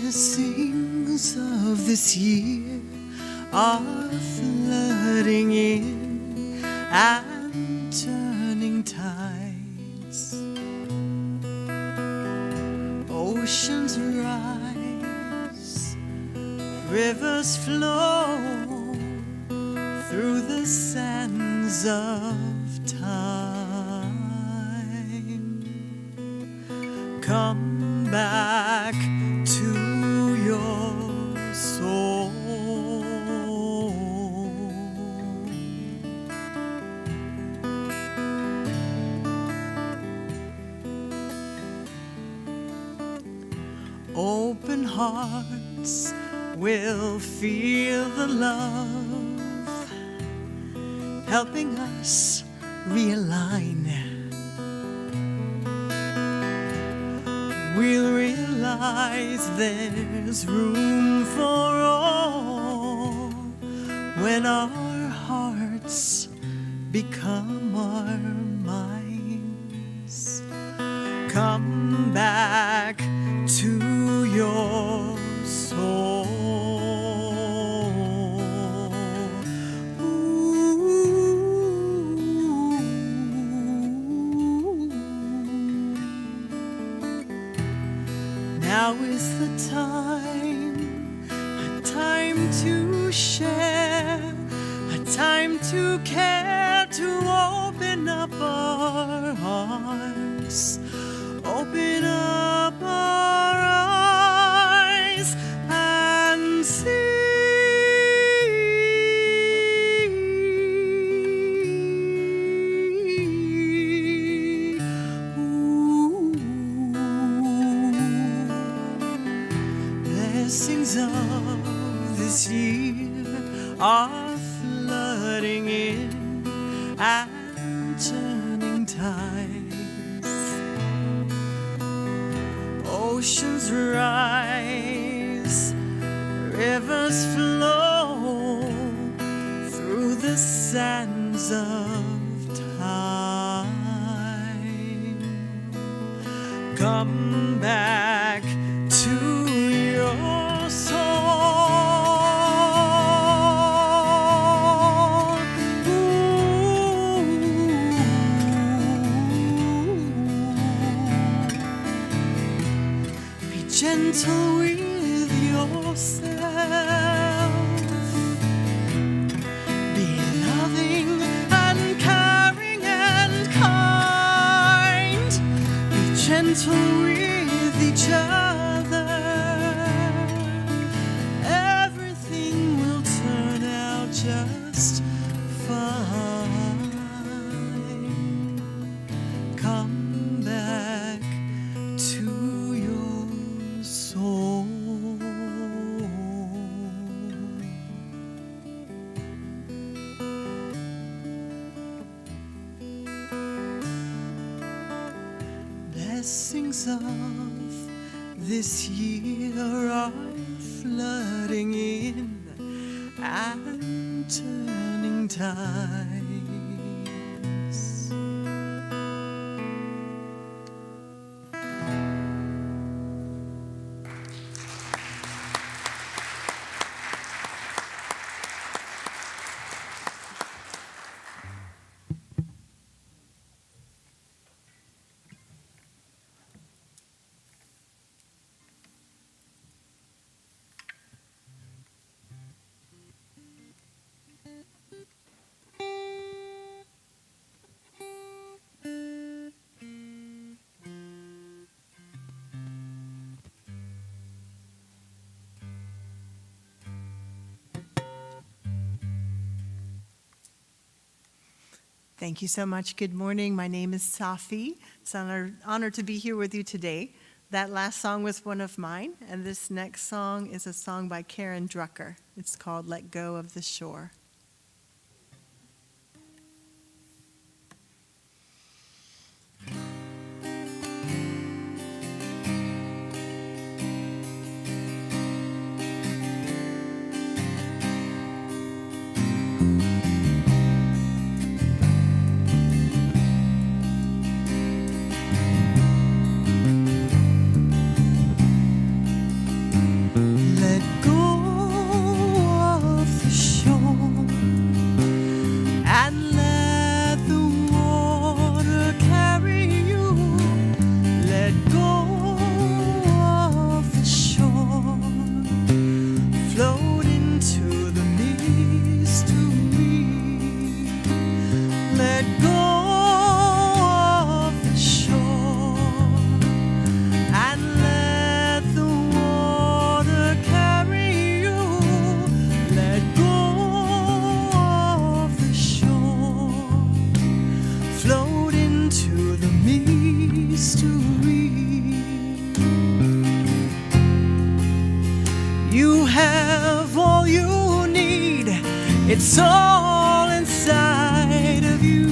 Blessings of this year are flooding in and turning tides. Oceans rise, rivers flow through the sands of time. Come back to your soul. Open hearts will feel the love, helping us realign. We'll realize there's room for all when our hearts become our minds. Come back to your soul. Now is the time, a time to share, a time to care, to open up our hearts, open up our eyes and see. Blessings of this year are flooding in and turning tides. Oceans rise, rivers flow through the sands of time. Come back to your soul. Be gentle with yourself. Be loving and caring and kind. Be gentle with each other. Everything will turn out just fine. Come back to your soul. Blessings of this year are flooding in and turning tides. Thank you so much. Good morning. My name is Sahffi. It's an honor to be here with you today. That last song was one of mine, and this next song is a song by Karen Drucker. It's called Let Go of the Shore. into the mystery. You have all you need, it's all inside of you.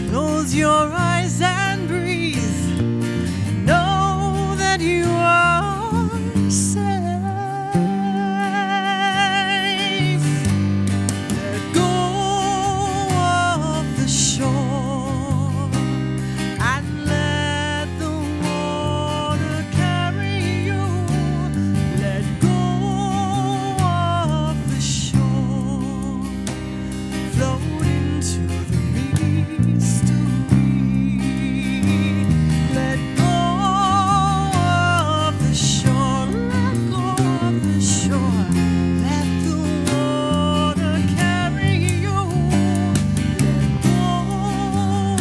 Close your eyes and breathe, know that you are safe. Let go of the shore and let the water carry you. Let go of the shore, float into the mystery. Let go of the shore, let go of the shore. Let the water carry you. Let go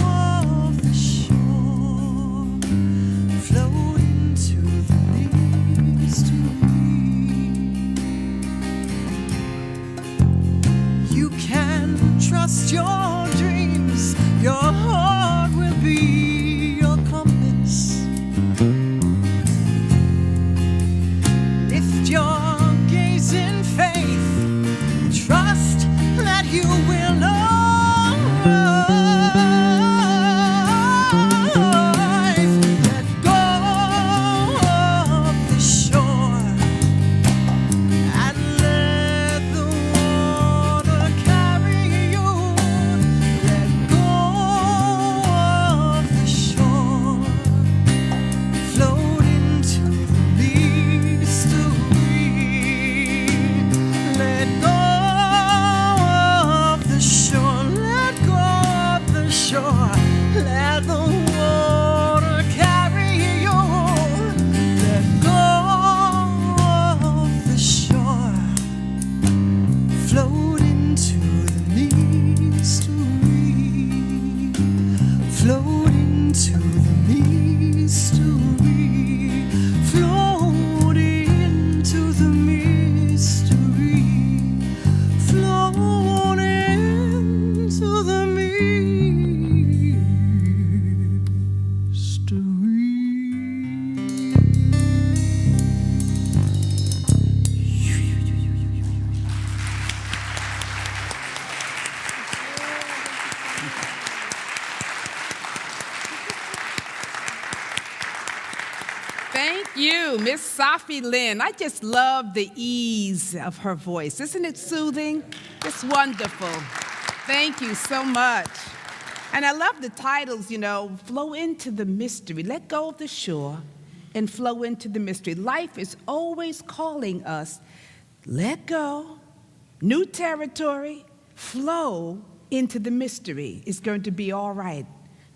of the shore, float into the mystery. You can trust your dreams, your heart will be your compass. Lift your gaze in faith, trust that you will arrive. Let go of the shore and let the water carry you. Let go of the shore, float into the mystery. Let go of the shore, let go of the shore. Let the water carry you. Let go of the shore, float into the mystery. Float into the mystery. Float into the mystery. Float into the Thank you, Miss Sahffi Lynne. I just love the ease of her voice. Isn't it soothing? It's wonderful. Thank you so much. And I love the titles, flow into the mystery. Let go of the shore and flow into the mystery. Life is always calling us, let go, new territory, flow into the mystery. It's going to be all right.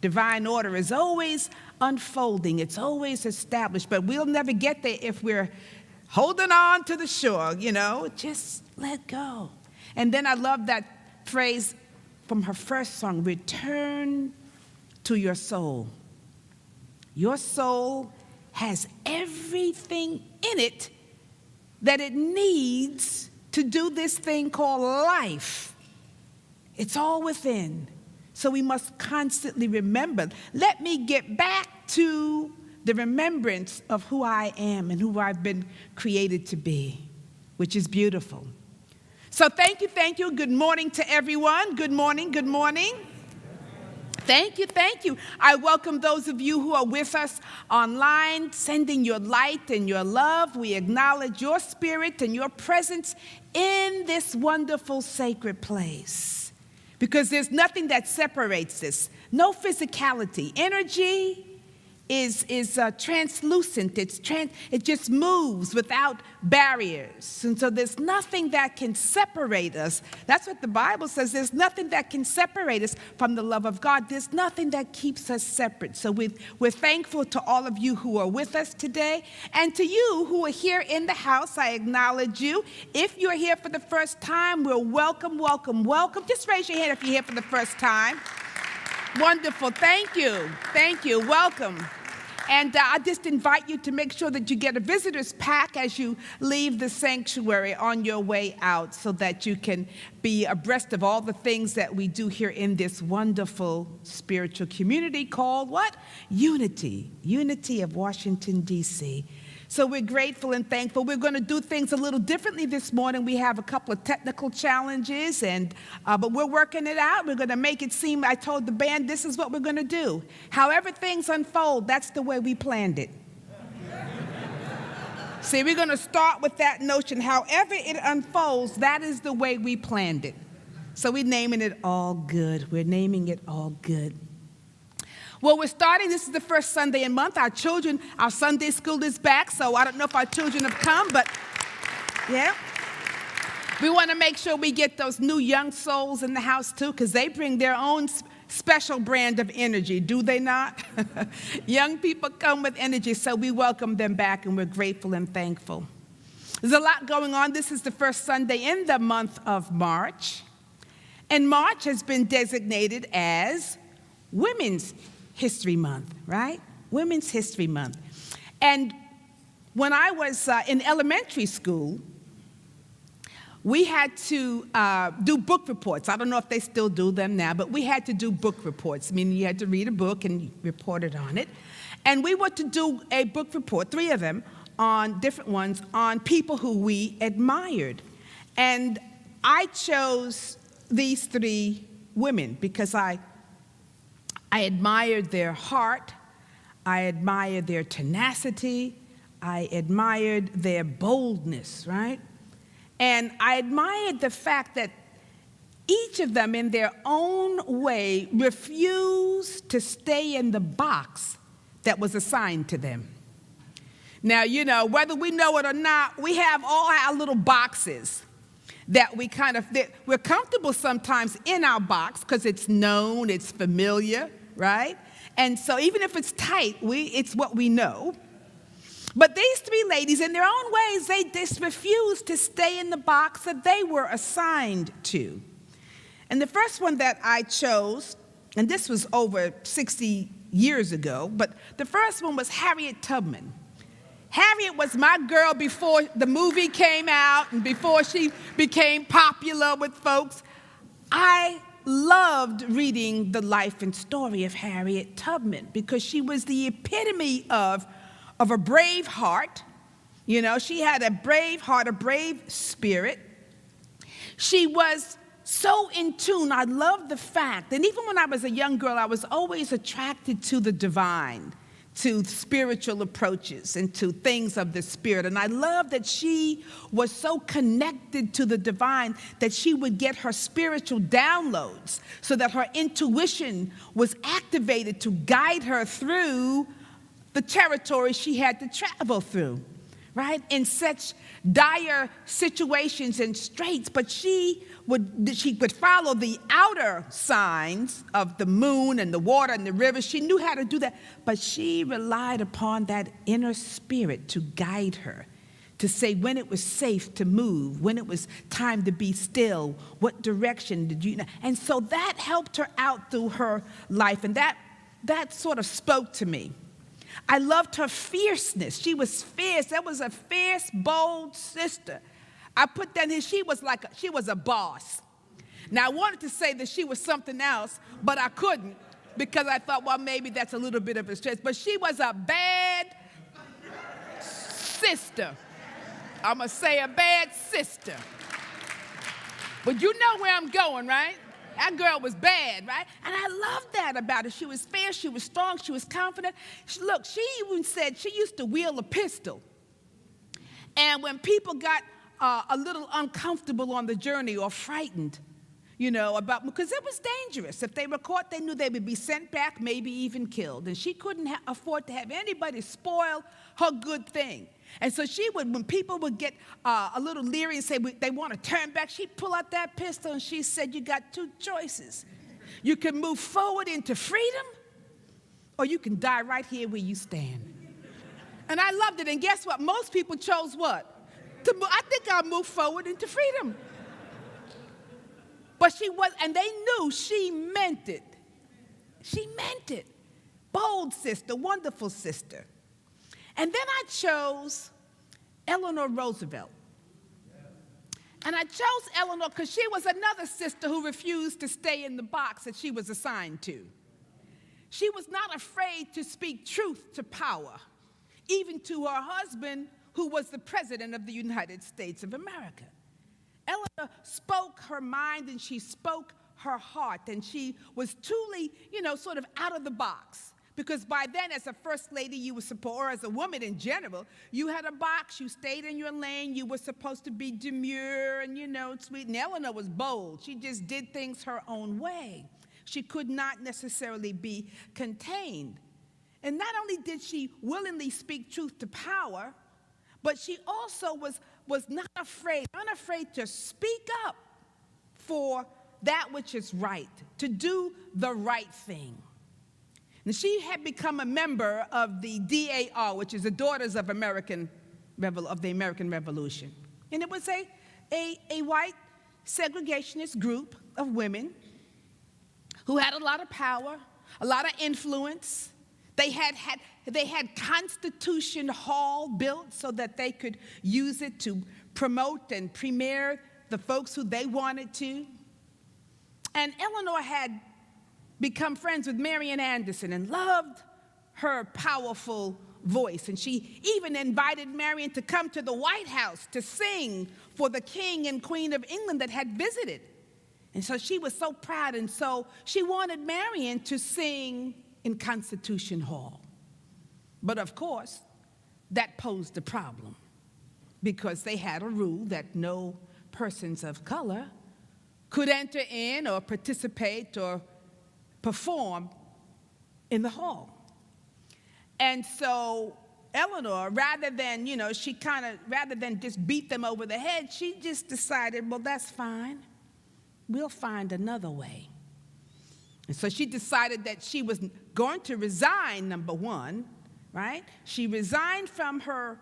Divine order is always unfolding. It's always established, but we'll never get there if we're holding on to the shore, just let go. And then I love that phrase from her first song, return to your soul. Your soul has everything in it that it needs to do this thing called life. It's all within. So we must constantly remember, let me get back to the remembrance of who I am and who I've been created to be, which is beautiful. So thank you. Good morning to everyone. Good morning. Thank you. I welcome those of you who are with us online, sending your light and your love. We acknowledge your spirit and your presence in this wonderful sacred place. Because there's nothing that separates us. No physicality. Energy is translucent. It just moves without barriers. And so there's nothing that can separate us. That's what the Bible says. There's nothing that can separate us from the love of God. There's nothing that keeps us separate. So we're thankful to all of you who are with us today. And to you who are here in the house, I acknowledge you. If you're here for the first time, we're welcome. Just raise your hand if you're here for the first time. Wonderful. Thank you. Welcome. And I just invite you to make sure that you get a visitor's pack as you leave the sanctuary on your way out so that you can be abreast of all the things that we do here in this wonderful spiritual community called what? Unity. Unity of Washington, D.C. So we're grateful and thankful. We're going to do things a little differently this morning. We have a couple of technical challenges, but we're working it out. We're going to make it seem, I told the band, this is what we're going to do. However things unfold, that's the way we planned it. See, we're going to start with that notion. However it unfolds, that is the way we planned it. So we're naming it All Good. We're naming it All Good. Well, we're starting. This is the first Sunday in month. Our Sunday school is back, so I don't know if our children have come, but yeah. We want to make sure we get those new young souls in the house, too, because they bring their own special brand of energy, do they not? Young people come with energy, so we welcome them back, and we're grateful and thankful. There's a lot going on. This is the first Sunday in the month of March, and March has been designated as Women's History Month, right? Women's History Month. And when I was in elementary school, we had to do book reports. I don't know if they still do them now, but we had to do book reports, meaning you had to read a book and report it on it. And we were to do a book report, 3 of them, on different ones, on people who we admired. And I chose these 3 women because I admired their heart, I admired their tenacity, I admired their boldness, right? And I admired the fact that each of them in their own way refused to stay in the box that was assigned to them. Now, you know, whether we know it or not, we have all our little boxes that we're comfortable sometimes in our box because it's known, it's familiar, right? And so even if it's tight, it's what we know. But these 3 ladies, in their own ways, they just refused to stay in the box that they were assigned to. And the first one that I chose, and this was over 60 years ago, but the first one was Harriet Tubman. Harriet was my girl before the movie came out and before she became popular with folks. I loved reading the life and story of Harriet Tubman because she was the epitome of a brave heart. You know, she had a brave heart, a brave spirit. She was so in tune. I love the fact, and even when I was a young girl, I was always attracted to the divine, to spiritual approaches and to things of the spirit. And I love that she was so connected to the divine that she would get her spiritual downloads so that her intuition was activated to guide her through the territory she had to travel through, right? In such dire situations and straits, but she would follow the outer signs of the moon and the water and the river. She knew how to do that, but she relied upon that inner spirit to guide her, to say when it was safe to move, when it was time to be still, what direction did you know? And so that helped her out through her life, and that sort of spoke to me. I loved her fierceness. She was fierce. That was a fierce, bold sister. I put that in. She was a boss. Now, I wanted to say that she was something else, but I couldn't because I thought, well, maybe that's a little bit of a stretch. But she was a bad sister. I'm going to say a bad sister. But you know where I'm going, right? That girl was bad, right? And I loved that about her. She was fierce, she was strong, she was confident. She even said she used to wield a pistol. And when people got a little uncomfortable on the journey or frightened, because it was dangerous. If they were caught, they knew they would be sent back, maybe even killed. And she couldn't afford to have anybody spoil her good thing. And so she would, when people would get a little leery and say they want to turn back, she'd pull out that pistol and she said, you got 2 choices. You can move forward into freedom, or you can die right here where you stand. And I loved it. And guess what? Most people chose what? I think I'll move forward into freedom. But she was, and they knew she meant it. She meant it. bold sister, wonderful sister. And then I chose Eleanor Roosevelt. And I chose Eleanor because she was another sister who refused to stay in the box that she was assigned to. She was not afraid to speak truth to power, even to her husband, who was the president of the United States of America. Eleanor spoke her mind and she spoke her heart, and she was truly, sort of out of the box. Because by then, as a first lady, you were supposed, or as a woman in general, you had a box, you stayed in your lane, you were supposed to be demure and, sweet. And Eleanor was bold. She just did things her own way. She could not necessarily be contained. And not only did she willingly speak truth to power, but she also was not afraid, unafraid to speak up for that which is right, to do the right thing. And she had become a member of the DAR, which is the Daughters of the American Revolution. And it was a white segregationist group of women who had a lot of power, a lot of influence. They had Constitution Hall built so that they could use it to promote and premiere the folks who they wanted to. And Eleanor had become friends with Marian Anderson and loved her powerful voice. And she even invited Marian to come to the White House to sing for the King and Queen of England that had visited. And so she was so proud, and so she wanted Marian to sing in Constitution Hall. But of course, that posed a problem because they had a rule that no persons of color could enter in or participate or perform in the hall. And so Eleanor, rather than just beat them over the head, she just decided, well, that's fine. We'll find another way. And so she decided that she was going to resign, number one, right? She resigned from her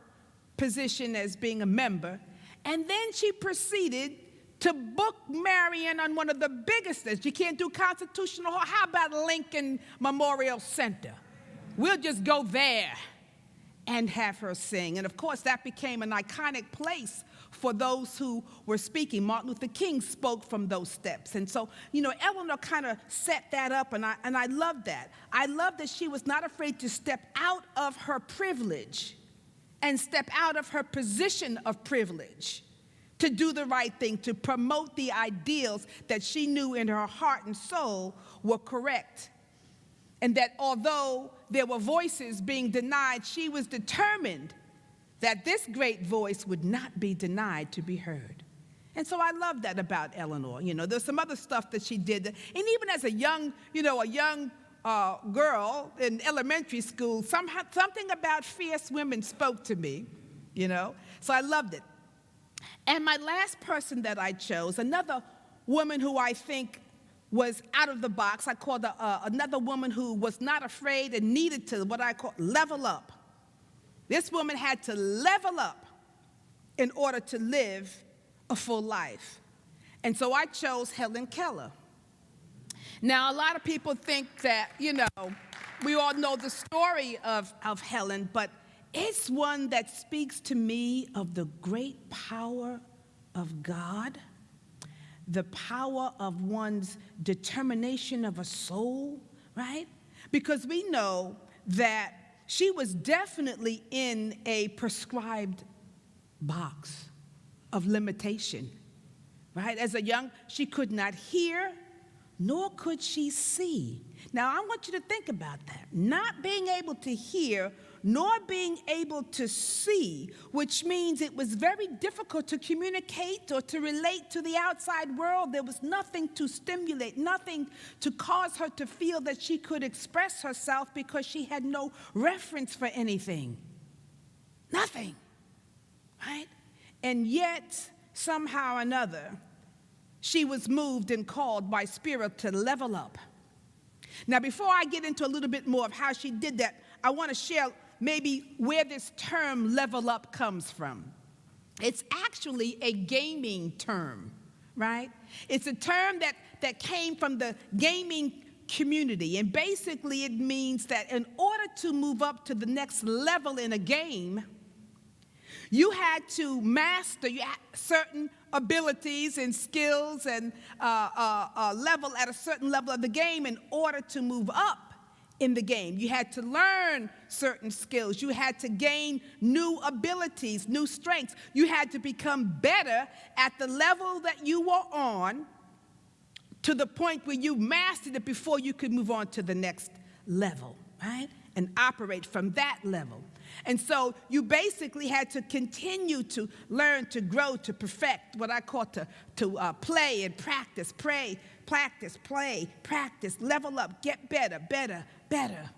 position as being a member, and then she proceeded to book Marian on one of the biggest things. You can't do Constitutional Hall. How about Lincoln Memorial Center? We'll just go there and have her sing. And of course, that became an iconic place for those who were speaking. Martin Luther King spoke from those steps. And so, Eleanor kind of set that up, and I love that. I love that she was not afraid to step out of her privilege and step out of her position of privilege to do the right thing, to promote the ideals that she knew in her heart and soul were correct. And that although there were voices being denied, she was determined that this great voice would not be denied to be heard. And so I love that about Eleanor. There's some other stuff that she did. And even as a young girl in elementary school, something about fierce women spoke to me, So I loved it. And my last person that I chose, another woman who I think was out of the box, I called another woman who was not afraid and needed to, what I call, level up. This woman had to level up in order to live a full life. And so I chose Helen Keller. Now, a lot of people think that, we all know the story of Helen, but it's one that speaks to me of the great power of God, the power of one's determination of a soul, right? Because we know that she was definitely in a prescribed box of limitation, right? As a young, she could not hear, nor could she see. Now, I want you to think about that. Not being able to hear, nor being able to see, which means it was very difficult to communicate or to relate to the outside world. There was nothing to stimulate, nothing to cause her to feel that she could express herself because she had no reference for anything. Nothing, right? And yet, somehow or another, she was moved and called by Spirit to level up. Now, before I get into a little bit more of how she did that, I want to share maybe where this term level up comes from. It's actually a gaming term, right? It's a term that came from the gaming community. And basically it means that in order to move up to the next level in a game, you had to master certain abilities and skills and level at a certain level of the game in order to move up in the game. You had to learn certain skills. You had to gain new abilities, new strengths. You had to become better at the level that you were on to the point where you mastered it before you could move on to the next level, right? And operate from that level. And so you basically had to continue to learn, to grow, to perfect, what I call to play and practice, practice, play, practice, level up, get better, better, better.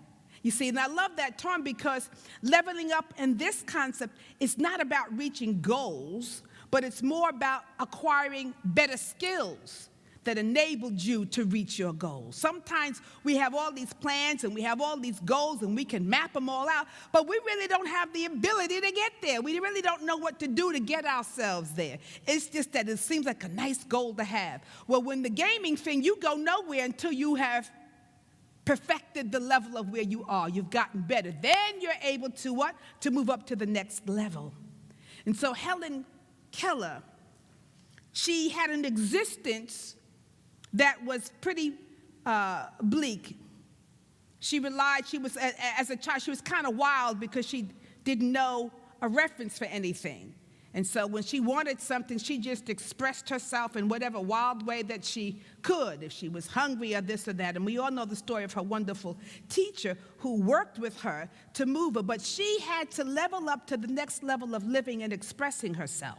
You see, and I love that term because leveling up in this concept is not about reaching goals, but it's more about acquiring better skills that enabled you to reach your goals. Sometimes we have all these plans and we have all these goals and we can map them all out, but we really don't have the ability to get there. We really don't know what to do to get ourselves there. It's just that it seems like a nice goal to have. Well, when the gaming thing, you go nowhere until you have perfected the level of where you are. You've gotten better. Then you're able to what? To move up to the next level. And so Helen Keller, she had an existence that was pretty bleak. She was, as a child, she was kind of wild because she didn't know a reference for anything. And so when she wanted something, she just expressed herself in whatever wild way that she could, if she was hungry or this or that. And we all know the story of her wonderful teacher who worked with her to move her. But she had to level up to the next level of living and expressing herself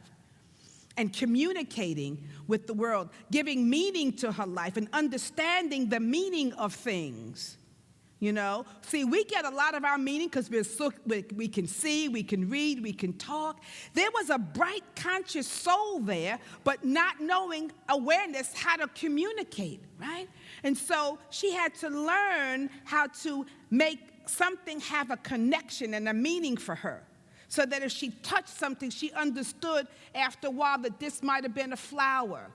and communicating with the world, giving meaning to her life and understanding the meaning of things. You know, see, we get a lot of our meaning because we can see, we can read, we can talk. There was a bright, conscious soul there, but not knowing awareness how to communicate, right? And so she had to learn how to make something have a connection and a meaning for her, so that if she touched something, she understood after a while that this might have been a flower.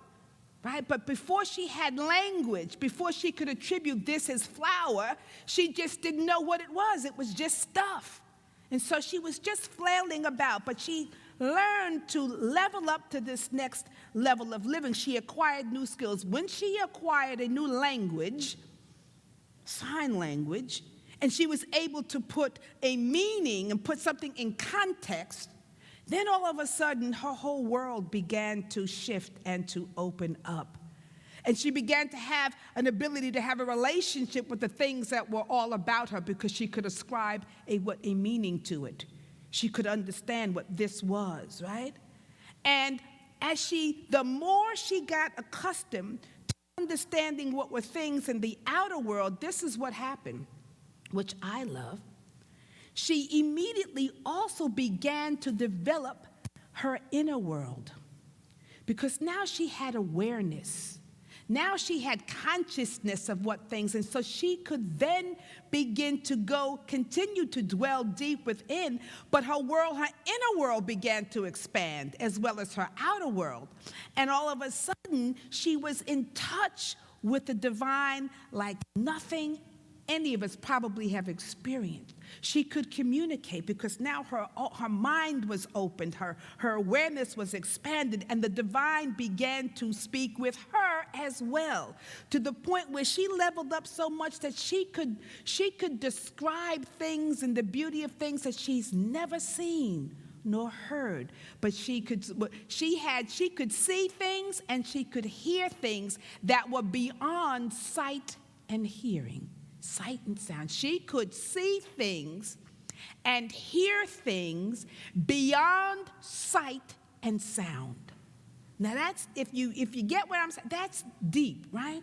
Right? But before she had language, before she could attribute this as flower, she just didn't know what it was. It was just stuff. And so she was just flailing about, but she learned to level up to this next level of living. She acquired new skills. When she acquired a new language, sign language, and she was able to put a meaning and put something in context, then all of a sudden, her whole world began to shift and to open up. And she began to have an ability to have a relationship with the things that were all about her because she could ascribe a meaning to it. She could understand what this was, right? And the more she got accustomed to understanding what were things in the outer world, this is what happened, which I love. She immediately also began to develop her inner world because now she had awareness. Now she had consciousness of what things, and so she could then begin to continue to dwell deep within, but her inner world began to expand as well as her outer world. And all of a sudden, she was in touch with the divine like nothing any of us probably have experienced. She could communicate because now her mind was opened, her awareness was expanded, and the divine began to speak with her as well, to the point where she leveled up so much that she could describe things and the beauty of things that she's never seen nor heard. But she could see things and she could hear things that were beyond sight and hearing. Sight and sound. She could see things and hear things beyond sight and sound. Now that's, if you get what I'm saying, that's deep, right?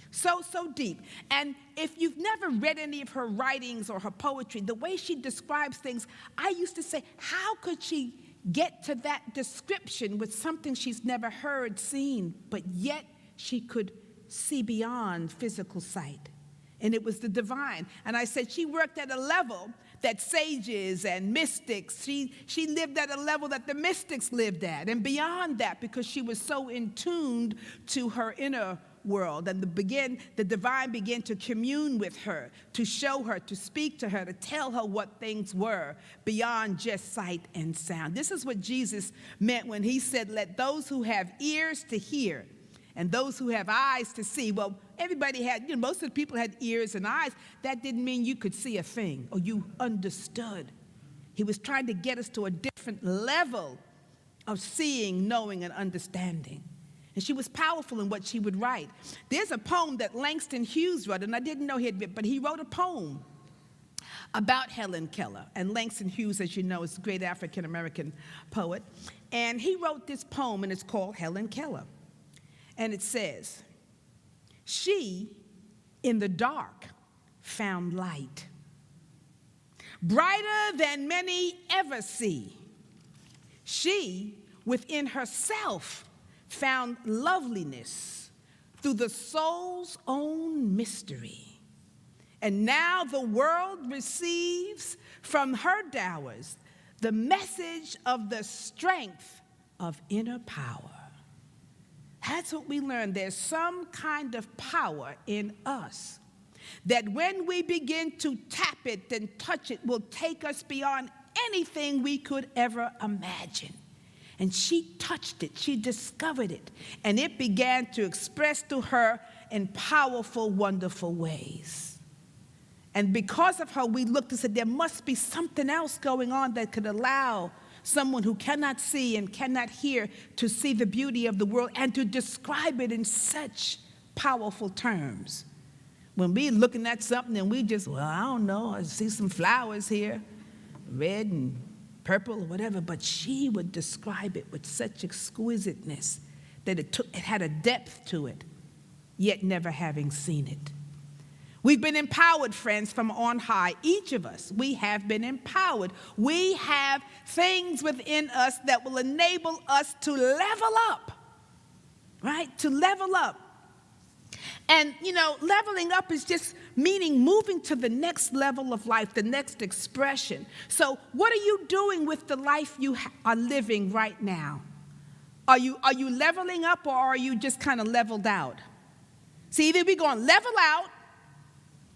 So deep. And if you've never read any of her writings or her poetry, the way she describes things, I used to say, how could she get to that description with something she's never heard, seen, but yet she could see beyond physical sight? And it was the divine. And I said she worked at a level that sages and mystics, she lived at a level that the mystics lived at, and beyond that, because she was so in tuned to her inner world, and the divine began to commune with her, to show her, to speak to her, to tell her what things were beyond just sight and sound. This is what Jesus meant when he said, let those who have ears to hear and those who have eyes to see. Well, everybody had, most of the people had ears and eyes. That didn't mean you could see a thing or you understood. He was trying to get us to a different level of seeing, knowing, and understanding. And she was powerful in what she would write. There's a poem that Langston Hughes wrote, and I didn't know he had written, but he wrote a poem about Helen Keller. And Langston Hughes, as you know, is a great African-American poet. And he wrote this poem, and it's called Helen Keller. And it says, she in the dark found light, brighter than many ever see. She within herself found loveliness through the soul's own mystery. And now the world receives from her dowers the message of the strength of inner power. That's what we learned. There's some kind of power in us that when we begin to tap it and touch it will take us beyond anything we could ever imagine. And she touched it, she discovered it, and it began to express to her in powerful, wonderful ways. And because of her, we looked and said, there must be something else going on that could allow someone who cannot see and cannot hear to see the beauty of the world and to describe it in such powerful terms. When we're looking at something and we just, well, I don't know, I see some flowers here, red and purple or whatever, but she would describe it with such exquisiteness that it had a depth to it, yet never having seen it. We've been empowered, friends, from on high. Each of us, we have been empowered. We have things within us that will enable us to level up, right? To level up. And, leveling up is just meaning moving to the next level of life, the next expression. So what are you doing with the life you are living right now? Are you leveling up, or are you just kind of leveled out? See, either we're going to level out,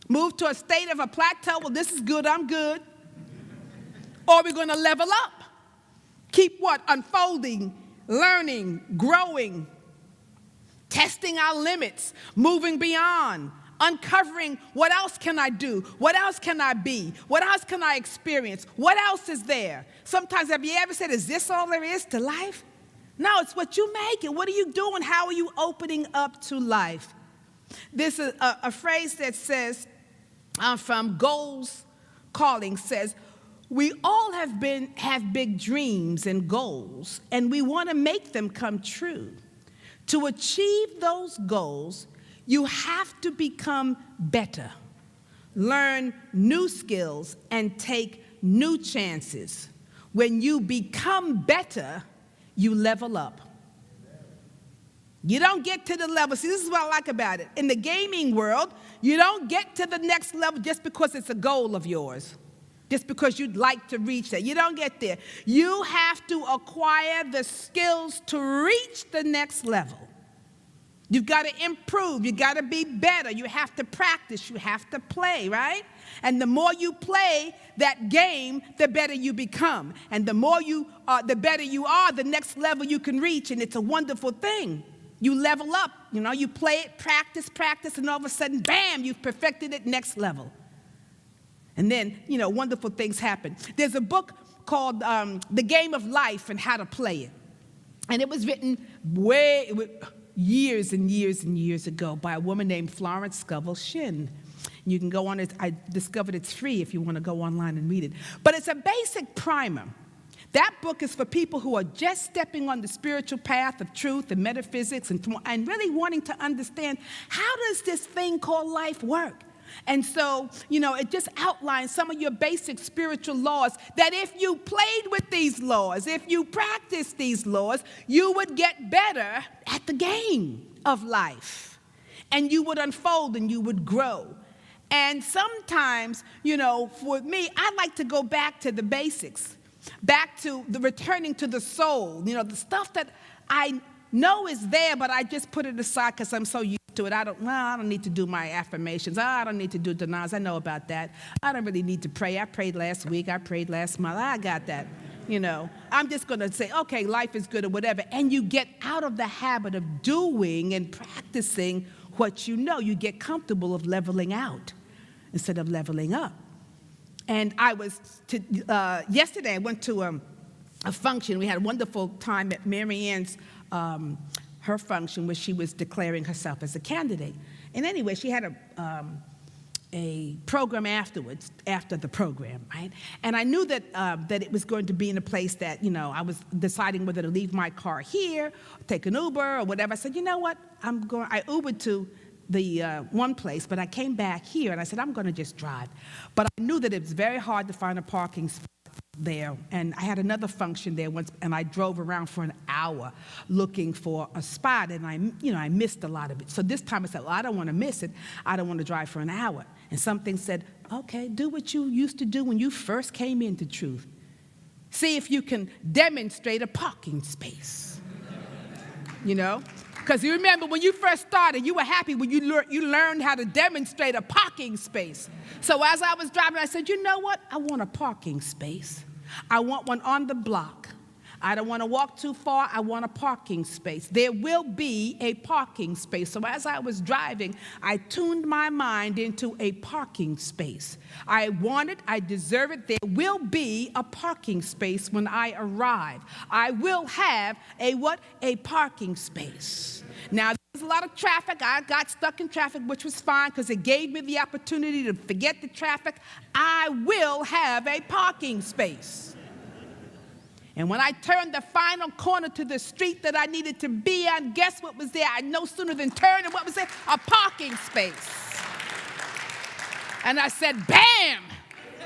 move to a state of a plateau, well, this is good, I'm good, or we're going to level up. Keep what? Unfolding, learning, growing, testing our limits, moving beyond, uncovering what else can I do? What else can I be? What else can I experience? What else is there? Sometimes have you ever said, is this all there is to life? No, it's what you make it. What are you doing? How are you opening up to life? There's a phrase that says, from Goals Calling, says, we all have big dreams and goals, and we want to make them come true. To achieve those goals, you have to become better, learn new skills, and take new chances. When you become better, you level up. You don't get to the level. See, this is what I like about it. In the gaming world, you don't get to the next level just because it's a goal of yours, just because you'd like to reach that. You don't get there. You have to acquire the skills to reach the next level. You've got to improve. You've got to be better. You have to practice. You have to play, right? And the more you play that game, the better you become. And the better you are, the next level you can reach. And it's a wonderful thing. You level up, you play it, practice, and all of a sudden, bam, you've perfected it, next level. And then, wonderful things happen. There's a book called The Game of Life and How to Play It. And it was written years and years and years ago by a woman named Florence Scovel Shinn. You can go on it. I discovered it's free if you want to go online and read it. But it's a basic primer. That book is for people who are just stepping on the spiritual path of truth and metaphysics and really wanting to understand, how does this thing called life work? And so, it just outlines some of your basic spiritual laws that if you played with these laws, if you practiced these laws, you would get better at the game of life. And you would unfold and you would grow. And sometimes, for me, I like to go back to the basics. Back to the returning to the soul, the stuff that I know is there, but I just put it aside because I'm so used to to it. I don't need to do my affirmations. I don't need to do denials. I know about that. I don't really need to pray. I prayed last week. I prayed last month. I got that. I'm just going to say, okay, life is good or whatever. And you get out of the habit of doing and practicing what you know. You get comfortable of leveling out instead of leveling up. And yesterday I went to a function. We had a wonderful time at Mary Ann's, her function, where she was declaring herself as a candidate. And anyway, she had a program afterwards, after the program, right? And I knew that it was going to be in a place that, I was deciding whether to leave my car here, take an Uber or whatever. I said, you know what, I Ubered to the one place, but I came back here and I said, I'm going to just drive. But I knew that it was very hard to find a parking spot there, and I had another function there once, and I drove around for an hour looking for a spot, and I missed a lot of it. So this time I said, well, I don't want to miss it. I don't want to drive for an hour. And something said, okay, do what you used to do when you first came into truth. See if you can demonstrate a parking space. Because you remember when you first started, you were happy when you learned how to demonstrate a parking space. So as I was driving, I said, you know what? I want a parking space. I want one on the block. I don't want to walk too far. I want a parking space. There will be a parking space. So as I was driving, I tuned my mind into a parking space. I want it. I deserve it. There will be a parking space when I arrive. I will have a parking space. Now, there's a lot of traffic. I got stuck in traffic, which was fine because it gave me the opportunity to forget the traffic. I will have a parking space. And when I turned the final corner to the street that I needed to be on, guess what was there? I no sooner than turned, and what was there? A parking space. And I said, bam,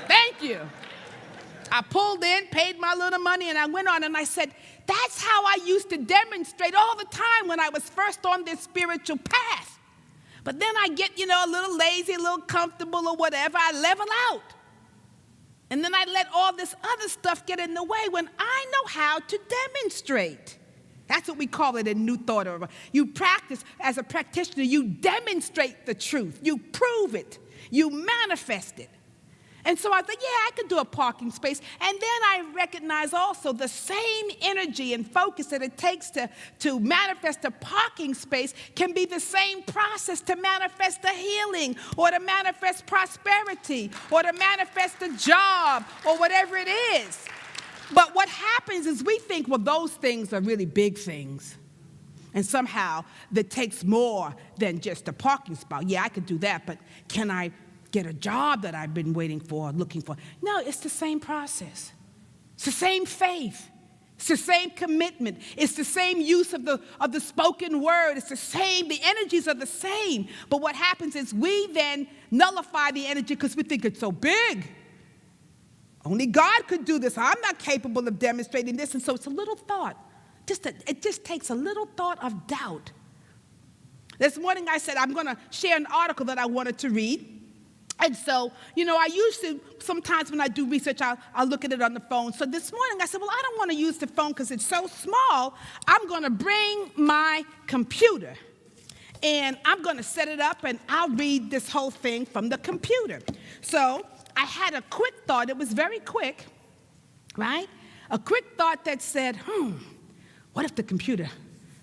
thank you. I pulled in, paid my little money, and I went on, and I said, that's how I used to demonstrate all the time when I was first on this spiritual path. But then I get, a little lazy, a little comfortable or whatever. I level out. And then I let all this other stuff get in the way when I know how to demonstrate. That's what we call it in New Thought. You practice as a practitioner. You demonstrate the truth. You prove it. You manifest it. And so I thought, yeah, I could do a parking space. And then I recognize also the same energy and focus that it takes to manifest a parking space can be the same process to manifest a healing or to manifest prosperity or to manifest a job or whatever it is. But what happens is we think, well, those things are really big things. And somehow that takes more than just a parking spot. Yeah, I could do that, but can I get a job that I've been waiting for, looking for? No, it's the same process. It's the same faith. It's the same commitment. It's the same use of the spoken word. It's the same. The energies are the same. But what happens is we then nullify the energy because we think it's so big. Only God could do this. I'm not capable of demonstrating this. And so it's a little thought. It just takes a little thought of doubt. This morning I said I'm going to share an article that I wanted to read. And so, I used to, sometimes when I do research, I'll look at it on the phone. So this morning I said, well, I don't want to use the phone because it's so small. I'm going to bring my computer. And I'm going to set it up, and I'll read this whole thing from the computer. So I had a quick thought. It was very quick, right? A quick thought that said, what if the computer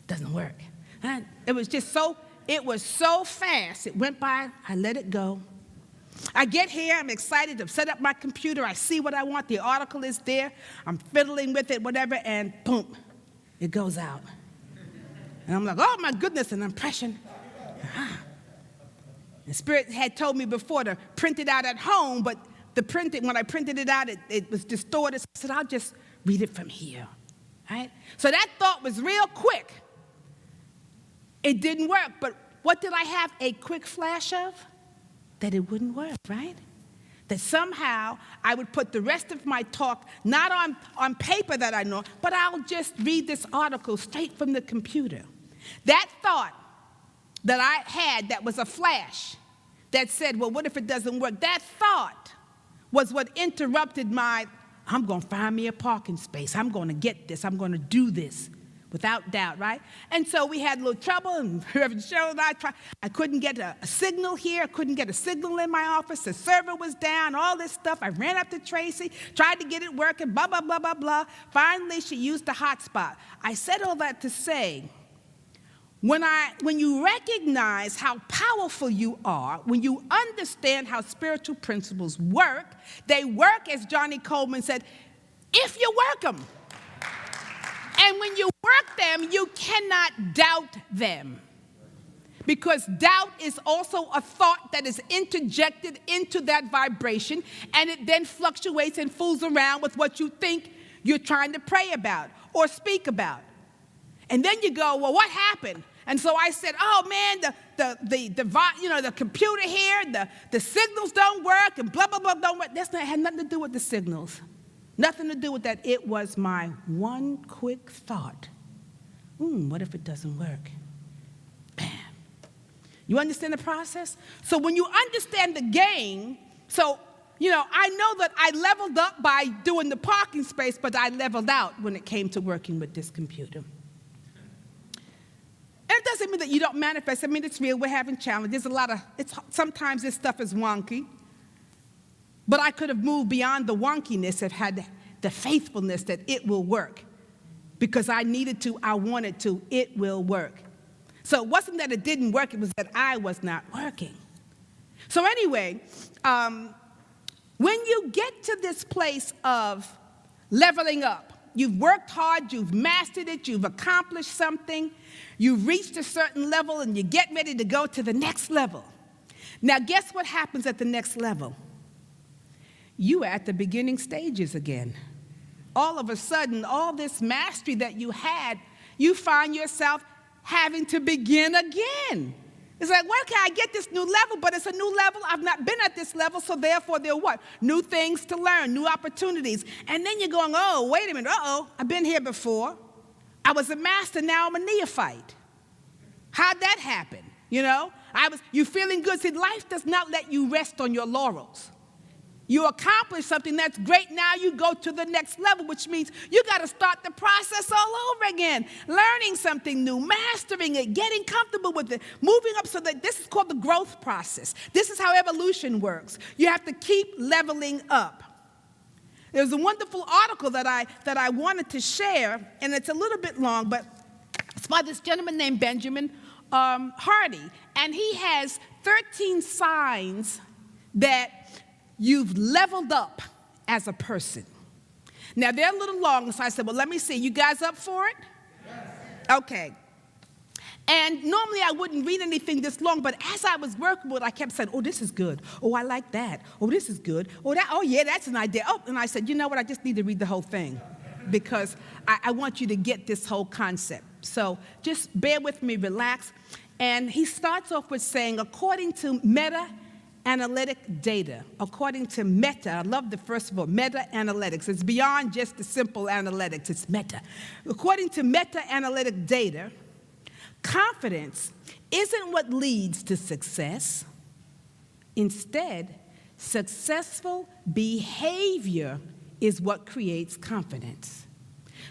doesn't work? And it was so fast. It went by. I let it go. I get here, I'm excited to set up my computer, I see what I want, the article is there, I'm fiddling with it, whatever, and boom, it goes out. And I'm like, oh my goodness, an impression. The Spirit had told me before to print it out at home, but when I printed it out, it was distorted. So I said, I'll just read it from here, right? So that thought was real quick. It didn't work, but what did I have a quick flash of? That it wouldn't work, right? That somehow I would put the rest of my talk not on paper that I know, but I'll just read this article straight from the computer. That thought that I had that was a flash that said, well, what if it doesn't work? That thought was what interrupted I'm going to find me a parking space. I'm going to get this. I'm going to do this. without doubt, right? And so we had a little trouble, and Reverend Cheryl and I couldn't get a signal here. I couldn't get a signal in my office. The server was down, all this stuff. I ran up to Tracy, tried to get it working, blah, blah, blah, blah, blah. Finally, she used the hotspot. I said all that to say, when you recognize how powerful you are, when you understand how spiritual principles work, they work, as Johnny Coleman said, if you work them. And when you work them, you cannot doubt them. Because doubt is also a thought that is interjected into that vibration, and it then fluctuates and fools around with what you think you're trying to pray about or speak about. And then you go, well, what happened? And so I said, oh man, the computer here, the signals don't work, and blah, blah, blah, don't work. It had nothing to do with the signals. Nothing to do with that. It was my one quick thought. What if it doesn't work? Bam. You understand the process? So when you understand the game, I know that I leveled up by doing the parking space, but I leveled out when it came to working with this computer. And it doesn't mean that you don't manifest. I mean, it's real. We're having challenges. Sometimes this stuff is wonky. But I could have moved beyond the wonkiness and had the faithfulness that it will work. Because I needed to, I wanted to, it will work. So it wasn't that it didn't work, it was that I was not working. So anyway, when you get to this place of leveling up, you've worked hard, you've mastered it, you've accomplished something, you've reached a certain level, and you get ready to go to the next level. Now, guess what happens at the next level? You are at the beginning stages again. All of a sudden, all this mastery that you had, you find yourself having to begin again. It's like, where can I get this new level? But it's a new level. I've not been at this level, so therefore there are what? New things to learn, new opportunities. And then you're going, oh, wait a minute, I've been here before. I was a master, now I'm a neophyte. How'd that happen? You feeling good. See, life does not let you rest on your laurels. You accomplish something that's great, now you go to the next level, which means you got to start the process all over again. Learning something new, mastering it, getting comfortable with it, moving up, so that this is called the growth process. This is how evolution works. You have to keep leveling up. There's a wonderful article that I wanted to share, and it's a little bit long, but it's by this gentleman named Benjamin Hardy, and he has 13 signs that you've leveled up as a person. Now, they're a little long, so I said, well, let me see. You guys up for it? Yes. Okay. And normally I wouldn't read anything this long, but as I was working with it, I kept saying, oh, this is good. Oh, I like that. Oh, this is good. Oh, yeah, that's an idea. Oh, and I said, you know what? I just need to read the whole thing because I want you to get this whole concept. So just bear with me, relax. And he starts off with saying, according to meta-analytic data, according to meta, I love the first of all, meta-analytics. It's beyond just the simple analytics, it's meta. According to meta-analytic data, confidence isn't what leads to success. Instead, successful behavior is what creates confidence.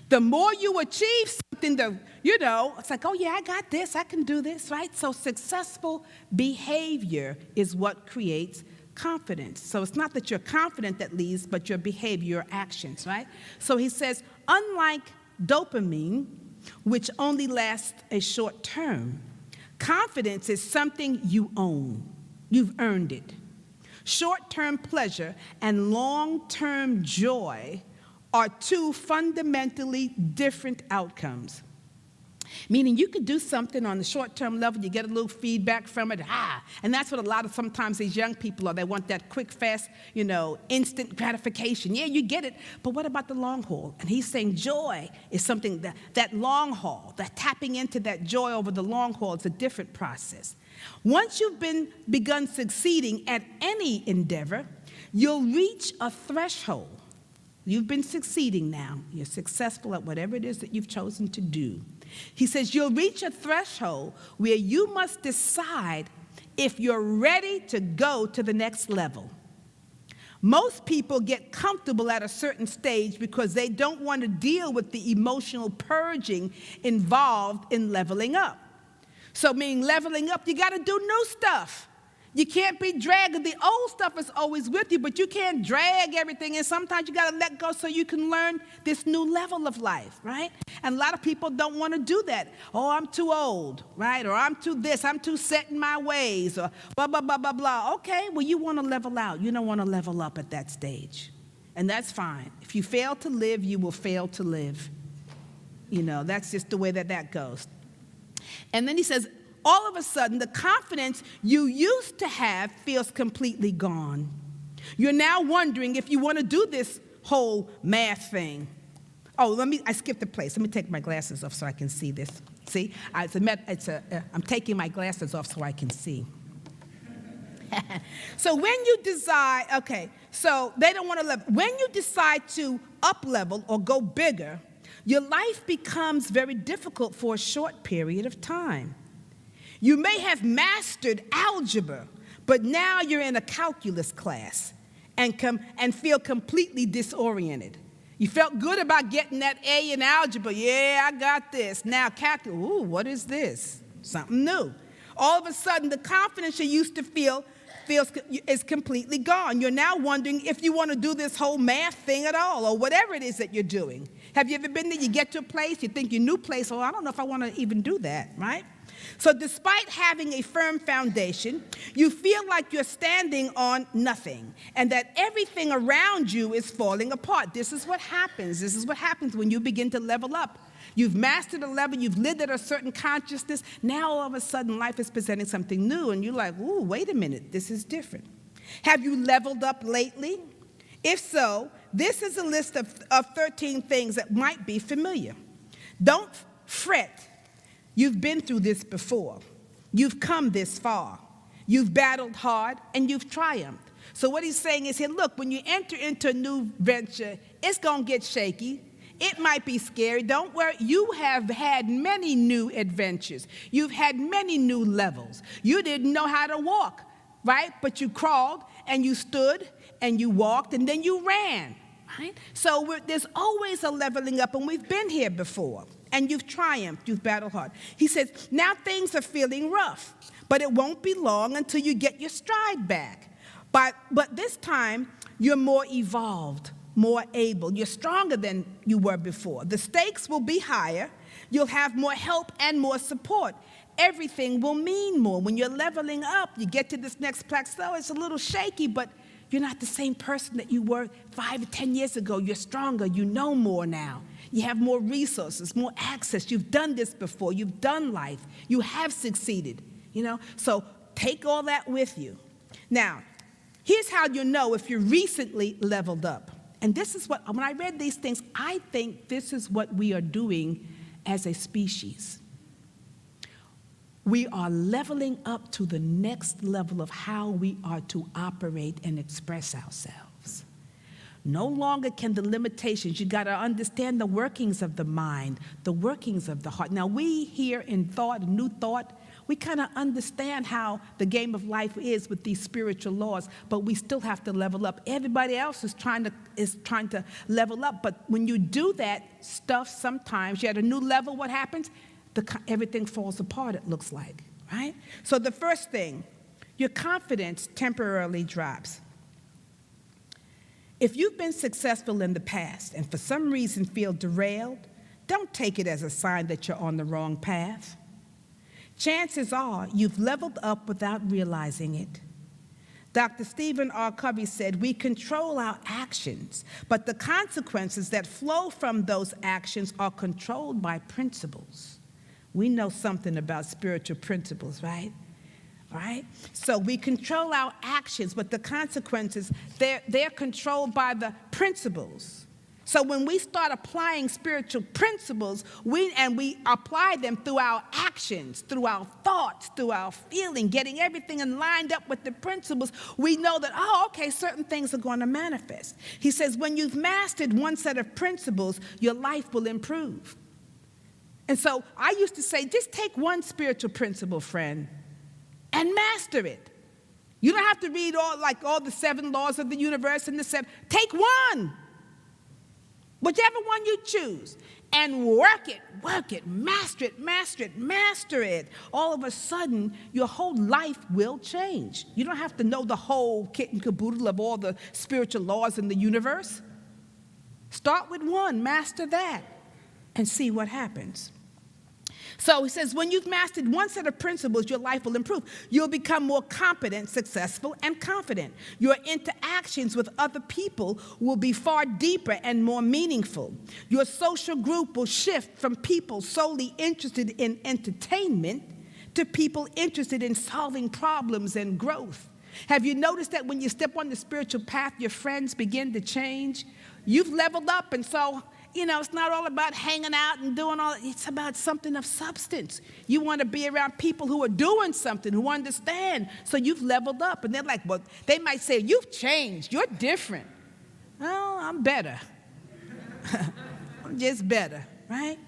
The more you achieve something, it's like, oh yeah, I got this, I can do this, right? So successful behavior is what creates confidence. So it's not that you're confident that leads, but your behavior, your actions, right? So he says, unlike dopamine, which only lasts a short term, confidence is something you own. You've earned it. Short-term pleasure and long-term joy are two fundamentally different outcomes. Meaning you could do something on the short-term level, you get a little feedback from it, and that's what a lot of sometimes these young people are. They want that quick, fast, instant gratification. Yeah, you get it, but what about the long haul? And he's saying joy is something that long haul, that tapping into that joy over the long haul is a different process. Once you've begun succeeding at any endeavor, you'll reach a threshold. You've been succeeding now. You're successful at whatever it is that you've chosen to do. He says you'll reach a threshold where you must decide if you're ready to go to the next level. Most people get comfortable at a certain stage because they don't want to deal with the emotional purging involved in leveling up. So meaning leveling up, you got to do new stuff. You can't be dragging. The old stuff is always with you, but you can't drag everything. And sometimes you got to let go so you can learn this new level of life, right? And a lot of people don't want to do that. Oh, I'm too old, right? Or I'm too this, I'm too set in my ways, or blah, blah, blah, blah, blah. Okay, well, you want to level out. You don't want to level up at that stage. And that's fine. If you fail to live, you will fail to live. You know, that's just the way that goes. And then he says, all of a sudden, the confidence you used to have feels completely gone. You're now wondering if you want to do this whole math thing. Oh, I skipped a place. Let me take my glasses off so I can see this. See, I'm taking my glasses off so I can see. So when you decide, okay, so they don't want to level. When you decide to up level or go bigger, your life becomes very difficult for a short period of time. You may have mastered algebra, but now you're in a calculus class and feel completely disoriented. You felt good about getting that A in algebra. Yeah, I got this. Now calculus, ooh, what is this? Something new. All of a sudden, the confidence you used to feel is completely gone. You're now wondering if you want to do this whole math thing at all or whatever it is that you're doing. Have you ever been there? You get to a place, you think your new place, oh, I don't know if I want to even do that, right? So despite having a firm foundation, you feel like you're standing on nothing and that everything around you is falling apart. This is what happens. This is what happens when you begin to level up. You've mastered a level, you've lived at a certain consciousness. Now all of a sudden life is presenting something new and you're like, ooh, wait a minute, this is different. Have you leveled up lately? If so, this is a list of 13 things that might be familiar. Don't fret. You've been through this before. You've come this far. You've battled hard, and you've triumphed. So what he's saying is here, look, when you enter into a new venture, it's going to get shaky. It might be scary. Don't worry. You have had many new adventures. You've had many new levels. You didn't know how to walk, right? But you crawled, and you stood, and you walked, and then you ran, right? So there's always a leveling up, and we've been here before. And you've triumphed, you've battled hard. He says, now things are feeling rough, but it won't be long until you get your stride back. But this time, you're more evolved, more able. You're stronger than you were before. The stakes will be higher. You'll have more help and more support. Everything will mean more. When you're leveling up, you get to this next plateau, it's a little shaky, but you're not the same person that you were 5 or 10 years ago. You're stronger. You know more now. You have more resources, more access. You've done this before. You've done life. You have succeeded, you know. So take all that with you. Now, here's how you know if you're recently leveled up. And this is what, when I read these things, I think this is what we are doing as a species. We are leveling up to the next level of how we are to operate and express ourselves. No longer can the limitations, you got to understand the workings of the mind, the workings of the heart. Now, we here in thought, new thought, we kind of understand how the game of life is with these spiritual laws, but we still have to level up. Everybody else is trying to level up, but when you do that stuff, sometimes you're at a new level, what happens? Everything falls apart, it looks like, right? So the first thing, your confidence temporarily drops. If you've been successful in the past and for some reason feel derailed, don't take it as a sign that you're on the wrong path. Chances are you've leveled up without realizing it. Dr. Stephen R. Covey said, we control our actions, but the consequences that flow from those actions are controlled by principles. We know something about spiritual principles, right? Right? So we control our actions, but the consequences, they're controlled by the principles. So when we start applying spiritual principles, we apply them through our actions, through our thoughts, through our feeling, getting everything in lined up with the principles, we know that, oh, okay, certain things are going to manifest. He says, when you've mastered one set of principles, your life will improve. And so I used to say, just take one spiritual principle, friend, and master it. You don't have to read all the 7 laws of the universe and the 7. Take one, whichever one you choose, and work it, master it. All of a sudden, your whole life will change. You don't have to know the whole kit and caboodle of all the spiritual laws in the universe. Start with one, master that, and see what happens. So he says, when you've mastered one set of principles, your life will improve. You'll become more competent, successful, and confident. Your interactions with other people will be far deeper and more meaningful. Your social group will shift from people solely interested in entertainment to people interested in solving problems and growth. Have you noticed that when you step on the spiritual path, your friends begin to change? You've leveled up, and so it's not all about hanging out and doing all. It's about something of substance. You want to be around people who are doing something, who understand. So you've leveled up. And they're like, well, they might say, you've changed. You're different. Oh, I'm better. I'm just better, right?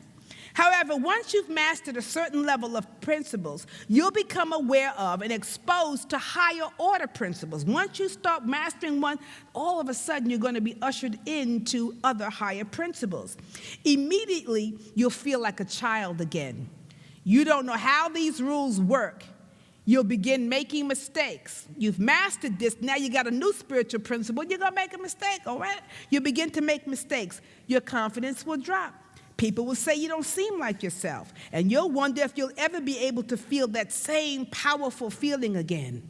However, once you've mastered a certain level of principles, you'll become aware of and exposed to higher order principles. Once you start mastering one, all of a sudden you're going to be ushered into other higher principles. Immediately, you'll feel like a child again. You don't know how these rules work. You'll begin making mistakes. You've mastered this. Now you got a new spiritual principle. You're going to make a mistake, all right? You begin to make mistakes. Your confidence will drop. People will say you don't seem like yourself, and you'll wonder if you'll ever be able to feel that same powerful feeling again.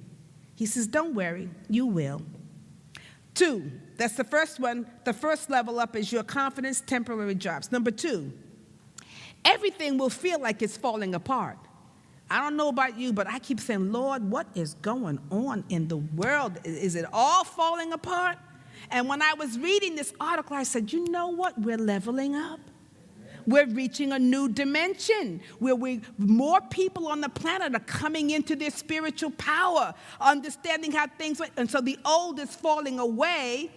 He says, don't worry, you will. 2, that's the first one. The first level up is your confidence temporarily drops. Number 2, everything will feel like it's falling apart. I don't know about you, but I keep saying, Lord, what is going on in the world? Is it all falling apart? And when I was reading this article, I said, you know what? We're leveling up. We're reaching a new dimension where more people on the planet are coming into their spiritual power, understanding how things work. And so the old is falling away,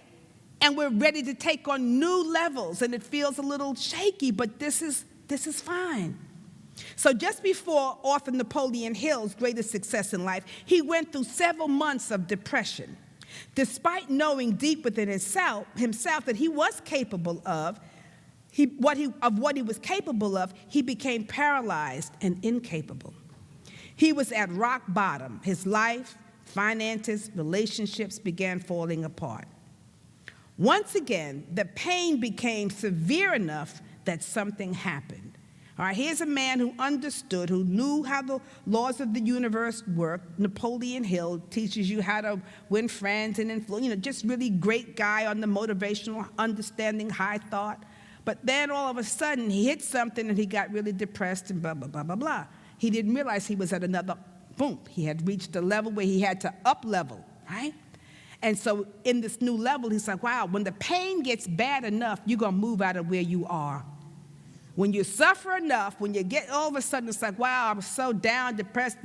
and we're ready to take on new levels. And it feels a little shaky, but this is fine. So just before Arthur Napoleon Hill's greatest success in life, he went through several months of depression. Despite knowing deep within himself that he was capable of what he was capable of, he became paralyzed and incapable. He was at rock bottom. His life, finances, relationships began falling apart. Once again, the pain became severe enough that something happened. All right, here's a man who understood, who knew how the laws of the universe work. Napoleon Hill teaches you how to win friends and influence, just really great guy on the motivational, understanding, high thought. But then all of a sudden, he hit something and he got really depressed and blah, blah, blah, blah, blah. He didn't realize he was at another, boom, he had reached a level where he had to up-level, right? And so in this new level, he's like, wow, when the pain gets bad enough, you're going to move out of where you are. When you suffer enough, when you get all of a sudden, it's like, wow, I'm so down, depressed.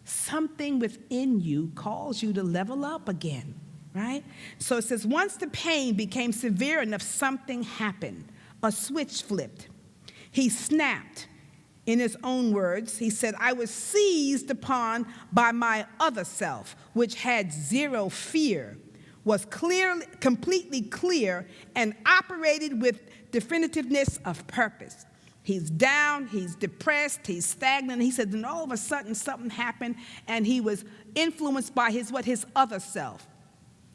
Something within you calls you to level up again, right? So it says, once the pain became severe enough, something happened. A switch flipped. He snapped. In his own words, he said, I was seized upon by my other self, which had zero fear, was completely clear, and operated with definitiveness of purpose. He's down, he's depressed, he's stagnant. He said, then all of a sudden something happened, and he was influenced by his other self.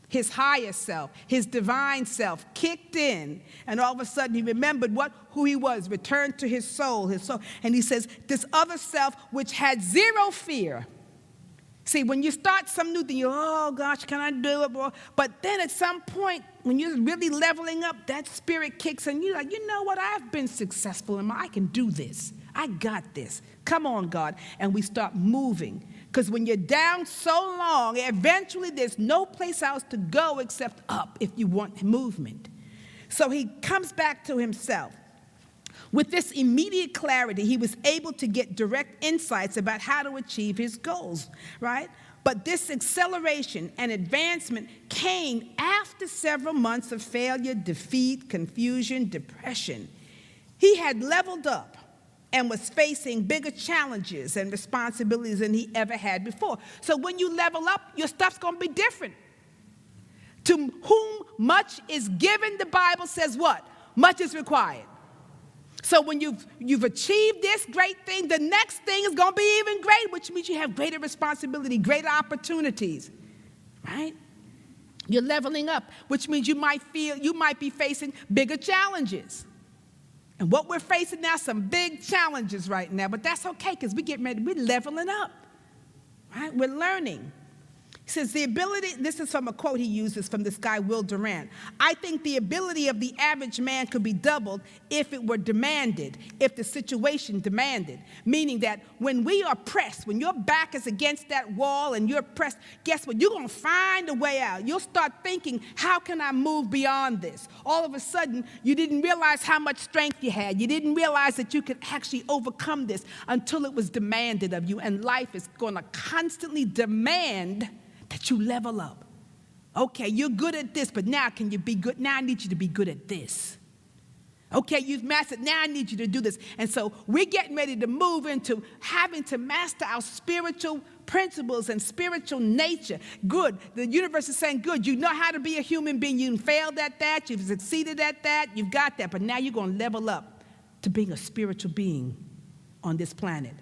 His higher self, his divine self kicked in, and all of a sudden he remembered who he was, returned to his soul. And he says, this other self which had zero fear. See, when you start some new thing, you're, oh gosh, can I do it? But then at some point, when you're really leveling up, that spirit kicks in. You're like, you know what? I've been successful, and I can do this. I got this. Come on, God. And we start moving. Because when you're down so long, eventually there's no place else to go except up if you want movement. So he comes back to himself. With this immediate clarity, he was able to get direct insights about how to achieve his goals, right? But this acceleration and advancement came after several months of failure, defeat, confusion, depression. He had leveled up. and was facing bigger challenges and responsibilities than he ever had before. So when you level up, your stuff's going to be different. To whom much is given, the Bible says what? Much is required. So when you've achieved this great thing, the next thing is going to be even great, which means you have greater responsibility, greater opportunities, right? You're leveling up, which means you might be facing bigger challenges. And what we're facing now, some big challenges right now, but that's okay because we're leveling up, right? We're learning. He says the ability, this is from a quote he uses from this guy, Will Durant. I think the ability of the average man could be doubled if it were demanded, if the situation demanded. Meaning that when we are pressed, when your back is against that wall and you're pressed, guess what? You're going to find a way out. You'll start thinking, how can I move beyond this? All of a sudden, you didn't realize how much strength you had. You didn't realize that you could actually overcome this until it was demanded of you. And life is going to constantly demand that you level up. Okay, you're good at this, but now can you be good? Now I need you to be good at this. Okay, you've mastered, now I need you to do this. And so we're getting ready to move into having to master our spiritual principles and spiritual nature. Good, the universe is saying, good, you know how to be a human being. You failed at that, you've succeeded at that, you've got that, but now you're going to level up to being a spiritual being on this planet.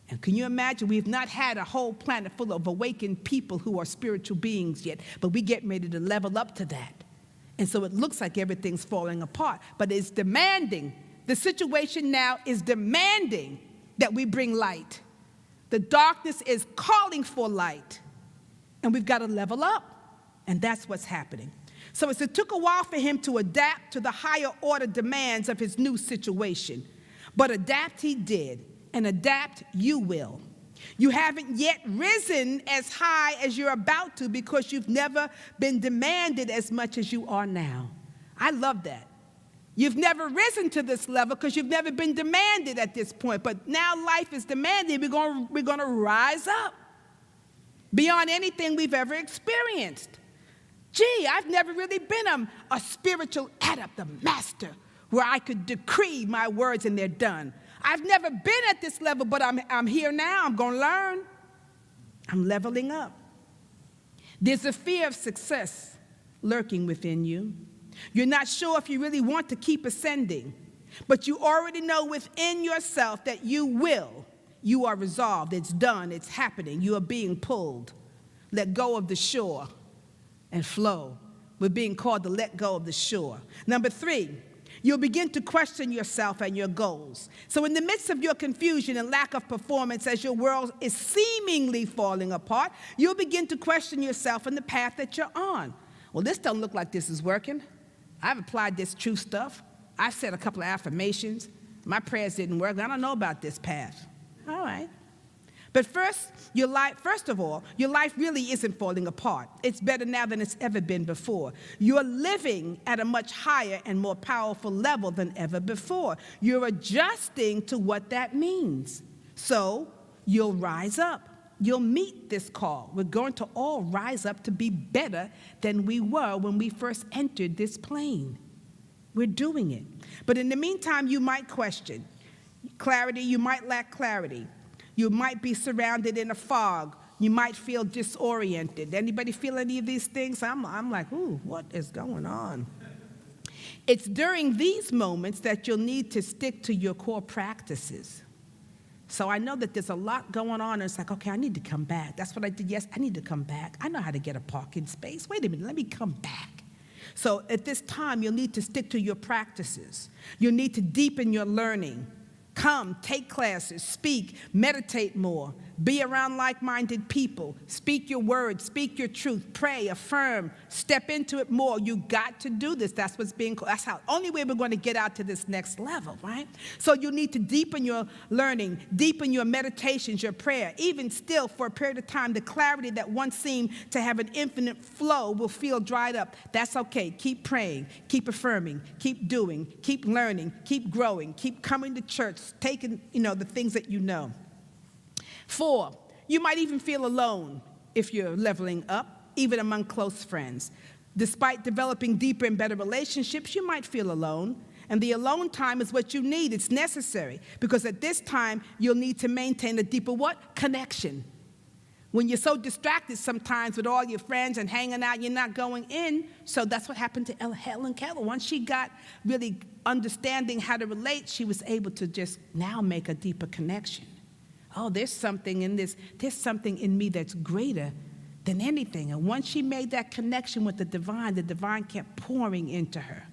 And can you imagine, we've not had a whole planet full of awakened people who are spiritual beings yet, but we're getting ready to level up to that. And so it looks like everything's falling apart, but it's demanding. The situation now is demanding that we bring light. The darkness is calling for light, and we've got to level up, and that's what's happening. So it took a while for him to adapt to the higher order demands of his new situation, but adapt he did. And adapt you will. You haven't yet risen as high as you're about to because you've never been demanded as much as you are now. I love that. You've never risen to this level because you've never been demanded at this point. But now life is demanding. We're going to rise up beyond anything we've ever experienced. Gee, I've never really been a spiritual adept, a master, where I could decree my words and they're done. I've never been at this level, but I'm here now. I'm going to learn. I'm leveling up. There's a fear of success lurking within you. You're not sure if you really want to keep ascending, but you already know within yourself that you will. You are resolved. It's done. It's happening. You are being pulled. Let go of the shore and flow. We're being called to let go of the shore. Number 3. You'll begin to question yourself and your goals. So in the midst of your confusion and lack of performance as your world is seemingly falling apart, you'll begin to question yourself and the path that you're on. Well, this don't look like this is working. I've applied this true stuff. I've said a couple of affirmations. My prayers didn't work. I don't know about this path. All right. But first of all, your life really isn't falling apart. It's better now than it's ever been before. You're living at a much higher and more powerful level than ever before. You're adjusting to what that means. So you'll rise up. You'll meet this call. We're going to all rise up to be better than we were when we first entered this plane. We're doing it. But in the meantime, you might question clarity. You might lack clarity. You might be surrounded in a fog. You might feel disoriented. Anybody feel any of these things? I'm like, ooh, what is going on? It's during these moments that you'll need to stick to your core practices. So I know that there's a lot going on, and it's like, okay, I need to come back. That's what I did. Yes, I need to come back. I know how to get a parking space. Wait a minute, let me come back. So at this time, you'll need to stick to your practices. You'll need to deepen your learning. Come, take classes, speak, meditate more, be around like-minded people, speak your words, speak your truth, pray, affirm, step into it more. You got to do this. That's what's being called. That's how only way we're going to get out to this next level, right? So you need to deepen your learning, deepen your meditations, your prayer. Even still, for a period of time, the clarity that once seemed to have an infinite flow will feel dried up. That's okay. Keep praying, keep affirming, keep doing, keep learning, keep growing, keep coming to church, taking, the things that you know. 4, you might even feel alone if you're leveling up, even among close friends. Despite developing deeper and better relationships, you might feel alone. And the alone time is what you need. It's necessary because at this time, you'll need to maintain a deeper what? Connection. When you're so distracted sometimes with all your friends and hanging out, you're not going in. So that's what happened to Helen Keller. Once she got really understanding how to relate, she was able to just now make a deeper connection. Oh, there's something in this. There's something in me that's greater than anything. And once she made that connection with the divine kept pouring into her.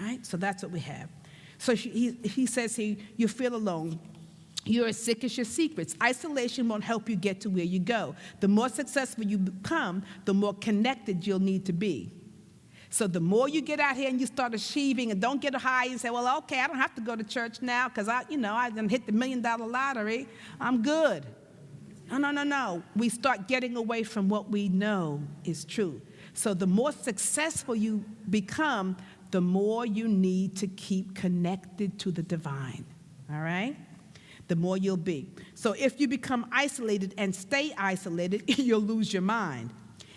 Right? So that's what we have. So he says here, you feel alone. You're as sick as your secrets. Isolation won't help you get to where you go. The more successful you become, the more connected you'll need to be. So the more you get out here and you start achieving and don't get a high and say, well, okay, I don't have to go to church now because I done hit the $1 million lottery. I'm good. No. We start getting away from what we know is true. So the more successful you become, the more you need to keep connected to the divine. All right? The more you'll be. So if you become isolated and stay isolated, you'll lose your mind.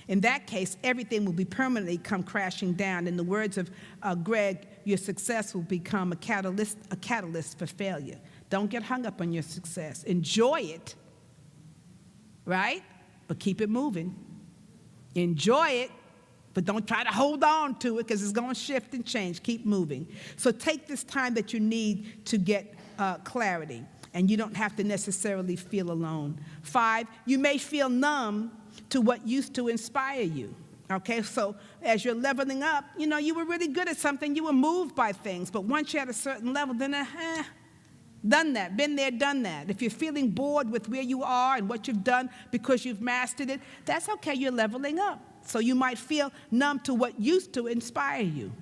In that case, everything will be permanently come crashing down. In the words of Greg, your success will become a catalyst for failure. Don't get hung up on your success. Enjoy it, right? But keep it moving. Enjoy it, but don't try to hold on to it because it's going to shift and change. Keep moving. So take this time that you need to get clarity. And you don't have to necessarily feel alone. 5, you may feel numb to what used to inspire you. Okay, so as you're leveling up, you were really good at something, you were moved by things, but once you're at a certain level, then done that, been there, done that. If you're feeling bored with where you are and what you've done because you've mastered it, that's okay, you're leveling up. So you might feel numb to what used to inspire you.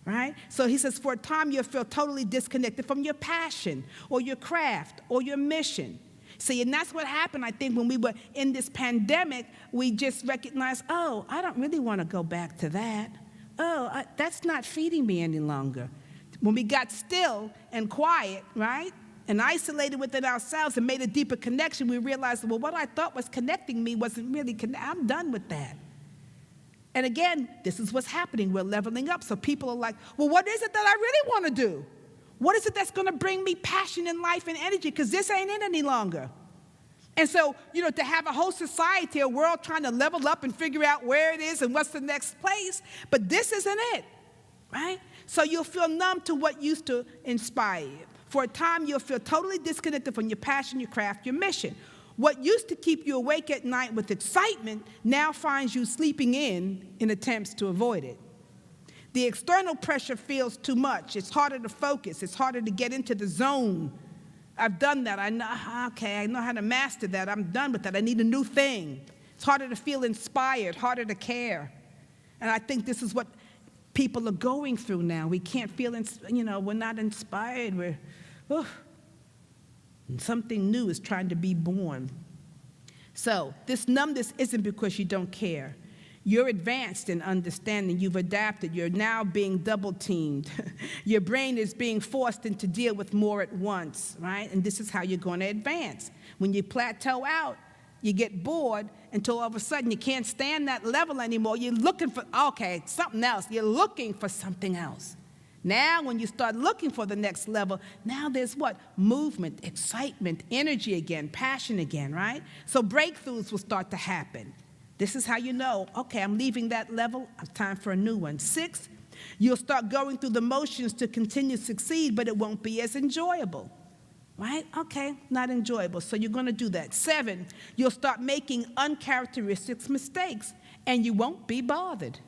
Right? So he says, for a time you'll feel totally disconnected from your passion or your craft or your mission. See, and that's what happened, I think, when we were in this pandemic. We just recognized, oh, I don't really want to go back to that. Oh, that's not feeding me any longer. When we got still and quiet, right, and isolated within ourselves and made a deeper connection, we realized, well, what I thought was connecting me wasn't really I'm done with that. And again, this is what's happening. We're leveling up. So people are like, well, what is it that I really want to do? What is it that's going to bring me passion in life and energy? Because this ain't it any longer. And so, to have a whole society, a world trying to level up and figure out where it is and what's the next place, but this isn't it, right? So you'll feel numb to what used to inspire you. For a time, you'll feel totally disconnected from your passion, your craft, your mission. What used to keep you awake at night with excitement now finds you sleeping in attempts to avoid it. The external pressure feels too much. It's harder to focus. It's harder to get into the zone. I've done that. I know how to master that. I'm done with that. I need a new thing. It's harder to feel inspired, harder to care. And I think this is what people are going through now. We can't feel, we're not inspired. And something new is trying to be born. So this numbness isn't because you don't care. You're advanced in understanding. You've adapted. You're now being double-teamed. Your brain is being forced into deal with more at once, right? And this is how you're going to advance. When you plateau out, you get bored until all of a sudden you can't stand that level anymore. You're looking for, something else. You're looking for something else. Now, when you start looking for the next level, now there's what? Movement, excitement, energy again, passion again, right? So breakthroughs will start to happen. This is how you know, okay, I'm leaving that level, it's time for a new one. 6, you'll start going through the motions to continue to succeed, but it won't be as enjoyable, right? Okay, not enjoyable, so you're going to do that. 7, you'll start making uncharacteristic mistakes, and you won't be bothered.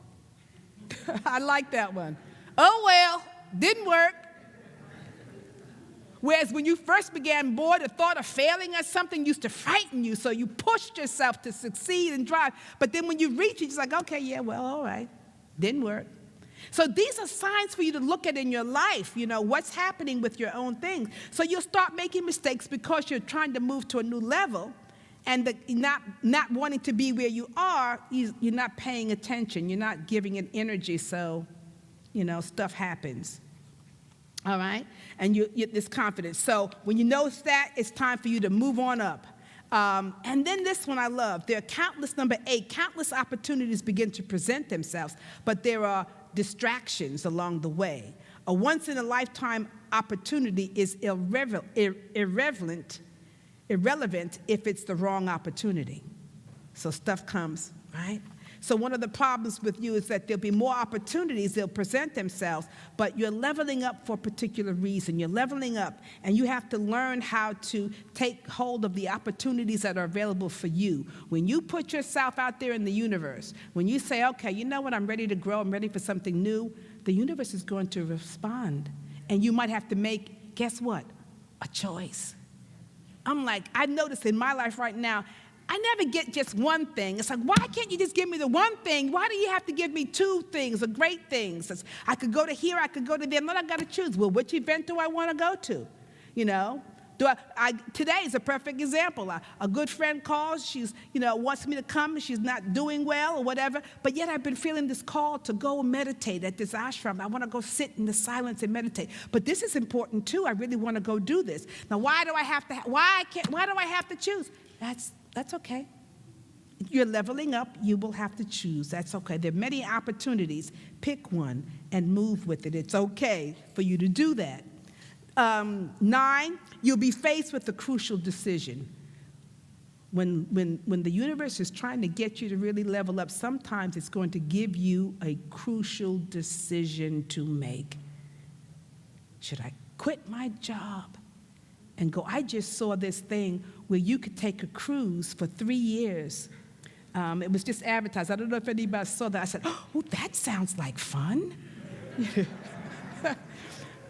I like that one. Oh, well, didn't work. Whereas when you first began bored, the thought of failing at something used to frighten you, so you pushed yourself to succeed and drive. But then when you reach it, it's like, okay, yeah, well, all right, didn't work. So these are signs for you to look at in your life, what's happening with your own things. So you'll start making mistakes because you're trying to move to a new level, and not wanting to be where you are, you're not paying attention. You're not giving it energy, so stuff happens, all right? And you get this confidence. So when you notice that, it's time for you to move on up. And then this one I love. There are number 8, countless opportunities begin to present themselves, but there are distractions along the way. A once-in-a-lifetime opportunity is irrelevant if it's the wrong opportunity. So stuff comes, right? So one of the problems with you is that there'll be more opportunities, they'll present themselves, but you're leveling up for a particular reason. You're leveling up, and you have to learn how to take hold of the opportunities that are available for you. When you put yourself out there in the universe, when you say, okay, you know what, I'm ready to grow, I'm ready for something new, the universe is going to respond. And you might have to make, guess what, a choice. I'm like, I noticed in my life right now, I never get just one thing. It's like, why can't you just give me the one thing? Why do you have to give me two things or great things? I could go to here, I could go to there. Then I got to choose. Well, which event do I want to go to? You know? Today is a perfect example. A good friend calls. She's, wants me to come. She's not doing well or whatever. But yet I've been feeling this call to go meditate at this ashram. I want to go sit in the silence and meditate. But this is important too. I really want to go do this. Now, why do I have to choose? That's okay. You're leveling up. You will have to choose. That's okay. There are many opportunities. Pick one and move with it. It's okay for you to do that. 9, you'll be faced with a crucial decision. When the universe is trying to get you to really level up, sometimes it's going to give you a crucial decision to make. Should I quit my job and go? I just saw this thing where you could take a cruise for 3 years. It was just advertised. I don't know if anybody saw that. I said, oh, that sounds like fun.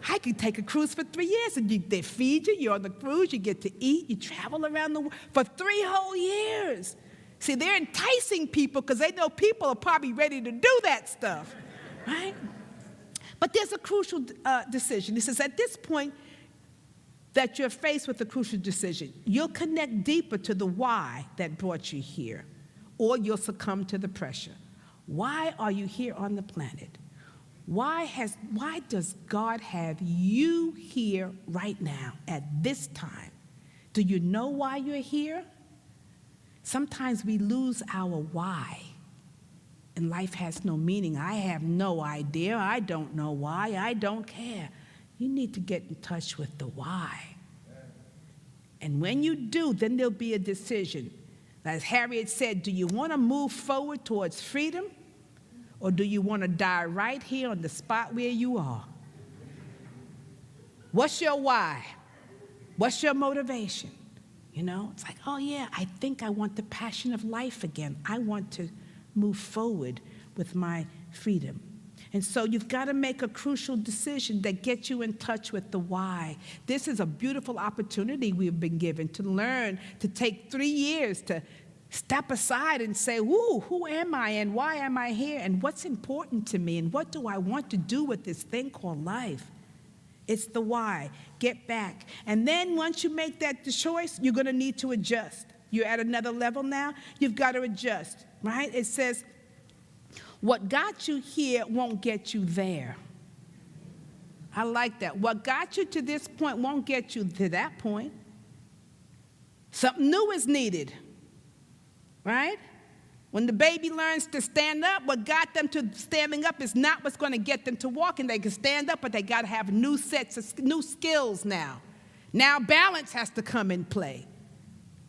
I could take a cruise for 3 years, and they feed you, you're on the cruise, you get to eat, you travel around the world for 3 whole years. See, they're enticing people because they know people are probably ready to do that stuff, right? But there's a crucial decision. It says at this point that you're faced with a crucial decision, you'll connect deeper to the why that brought you here, or you'll succumb to the pressure. Why are you here on the planet? Why does God have you here right now at this time? Do you know why you're here? Sometimes we lose our why, and life has no meaning. I have no idea. I don't know why. I don't care. You need to get in touch with the why. And when you do, then there'll be a decision. As Harriet said, do you want to move forward towards freedom? Or do you want to die right here on the spot where you are? What's your why? What's your motivation? It's like, oh yeah, I think I want the passion of life again. I want to move forward with my freedom. And so you've got to make a crucial decision that gets you in touch with the why. This is a beautiful opportunity we've been given to learn, to take 3 years to step aside and say, who am I and why am I here and what's important to me and what do I want to do with this thing called life? It's the why. Get back. And then once you make that choice, you're going to need to adjust. You're at another level now. You've got to adjust, right? It says, what got you here won't get you there. I like that. What got you to this point won't get you to that point. Something new is needed. Right? When the baby learns to stand up, what got them to standing up is not what's going to get them to walking. They can stand up, but they got to have new sets of new skills now. Now balance has to come in play.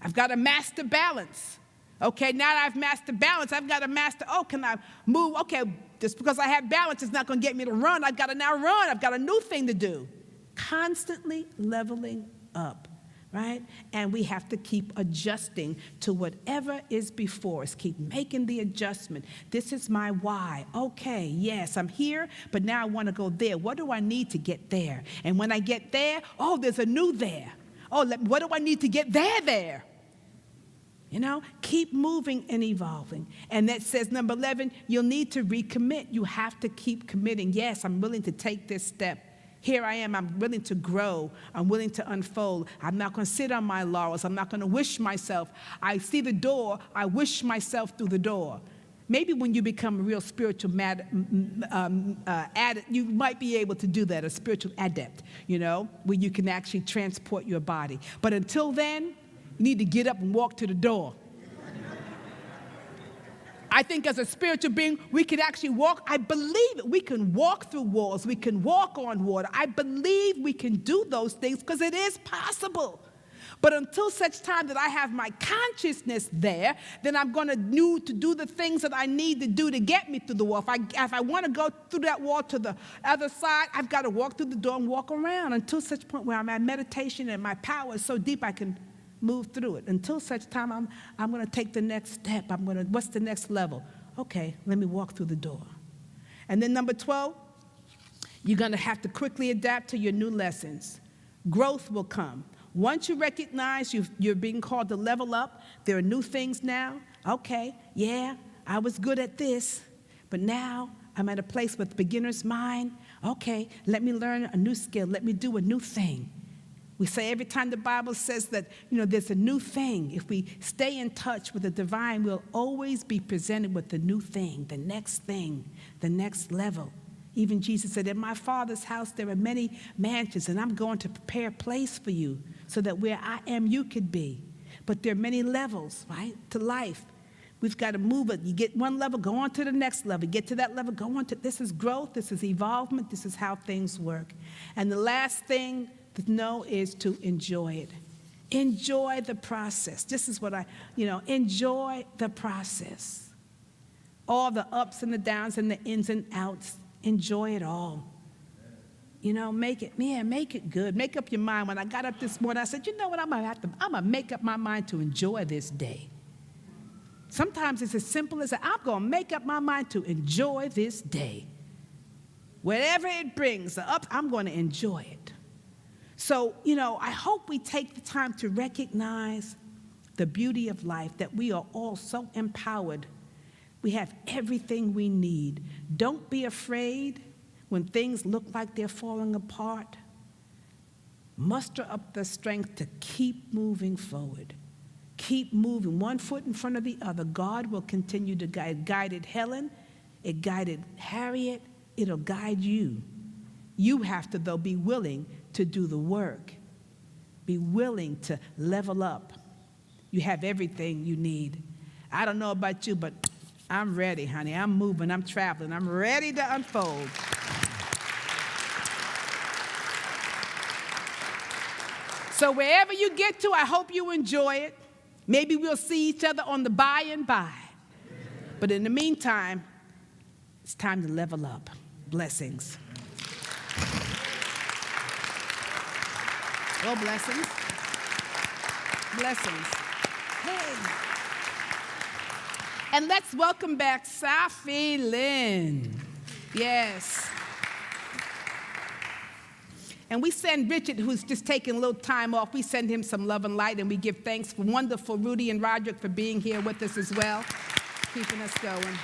I've got to master balance. Okay, now that I've mastered balance, I've got to master, can I move? Okay, just because I have balance is not going to get me to run. I've got to now run. I've got a new thing to do. Constantly leveling up. Right? And we have to keep adjusting to whatever is before us. Keep making the adjustment. This is my why. Okay, yes, I'm here, but now I want to go there. What do I need to get there? And when I get there, there's a new there. What do I need to get there? Keep moving and evolving. And that says, number 11, you'll need to recommit. You have to keep committing. Yes, I'm willing to take this step. Here I am, I'm willing to grow, I'm willing to unfold. I'm not going to sit on my laurels, I'm not going to wish myself. I see the door, I wish myself through the door. Maybe when you become a real spiritual adept, you might be able to do that, a spiritual adept, where you can actually transport your body. But until then, you need to get up and walk to the door. I think as a spiritual being, we can actually walk. I believe it. We can walk through walls. We can walk on water. I believe we can do those things because it is possible. But until such time that I have my consciousness there, then I'm going to need to do the things that I need to do to get me through the wall. If I want to go through that wall to the other side, I've got to walk through the door and walk around until such point where I'm at meditation and my power is so deep I can move through it. Until such time, I'm going to take the next step. What's the next level? Okay, let me walk through the door. And then number 12, you're going to have to quickly adapt to your new lessons. Growth will come. Once you recognize you're being called to level up, there are new things now. Okay, yeah, I was good at this, but now I'm at a place with beginner's mind. Okay, let me learn a new skill. Let me do a new thing. We say every time the Bible says that, there's a new thing. If we stay in touch with the divine, we'll always be presented with the new thing, the next level. Even Jesus said, in my Father's house there are many mansions, and I'm going to prepare a place for you so that where I am, you could be. But there are many levels, right, to life. We've got to move it. You get one level, go on to the next level. Get to that level, go on to, this is growth, this is evolvement, this is how things work. And the last thing to know is to enjoy it. Enjoy the process. This is what enjoy the process. All the ups and the downs and the ins and outs. Enjoy it all. Make it good. Make up your mind. When I got up this morning, I said, you know what, I'm gonna make up my mind to enjoy this day. Sometimes it's as simple as I'm gonna make up my mind to enjoy this day. Whatever it brings, the ups, I'm gonna enjoy it. So, I hope we take the time to recognize the beauty of life, that we are all so empowered. We have everything we need. Don't be afraid when things look like they're falling apart. Muster up the strength to keep moving forward. Keep moving, one foot in front of the other. God will continue to guide. It guided Helen. It guided Harriet. It'll guide you. You have to, though, be willing to do the work. Be willing to level up. You have everything you need. I don't know about you, but I'm ready, honey. I'm moving. I'm traveling. I'm ready to unfold. So wherever you get to, I hope you enjoy it. Maybe we'll see each other on the by and by. But in the meantime, it's time to level up. Blessings. Oh, blessings. Blessings. Hey. And let's welcome back Sahffi Lynne. Yes. And we send Richard, who's just taking a little time off, we send him some love and light, and we give thanks for wonderful Rudy and Roderick for being here with us as well, keeping us going.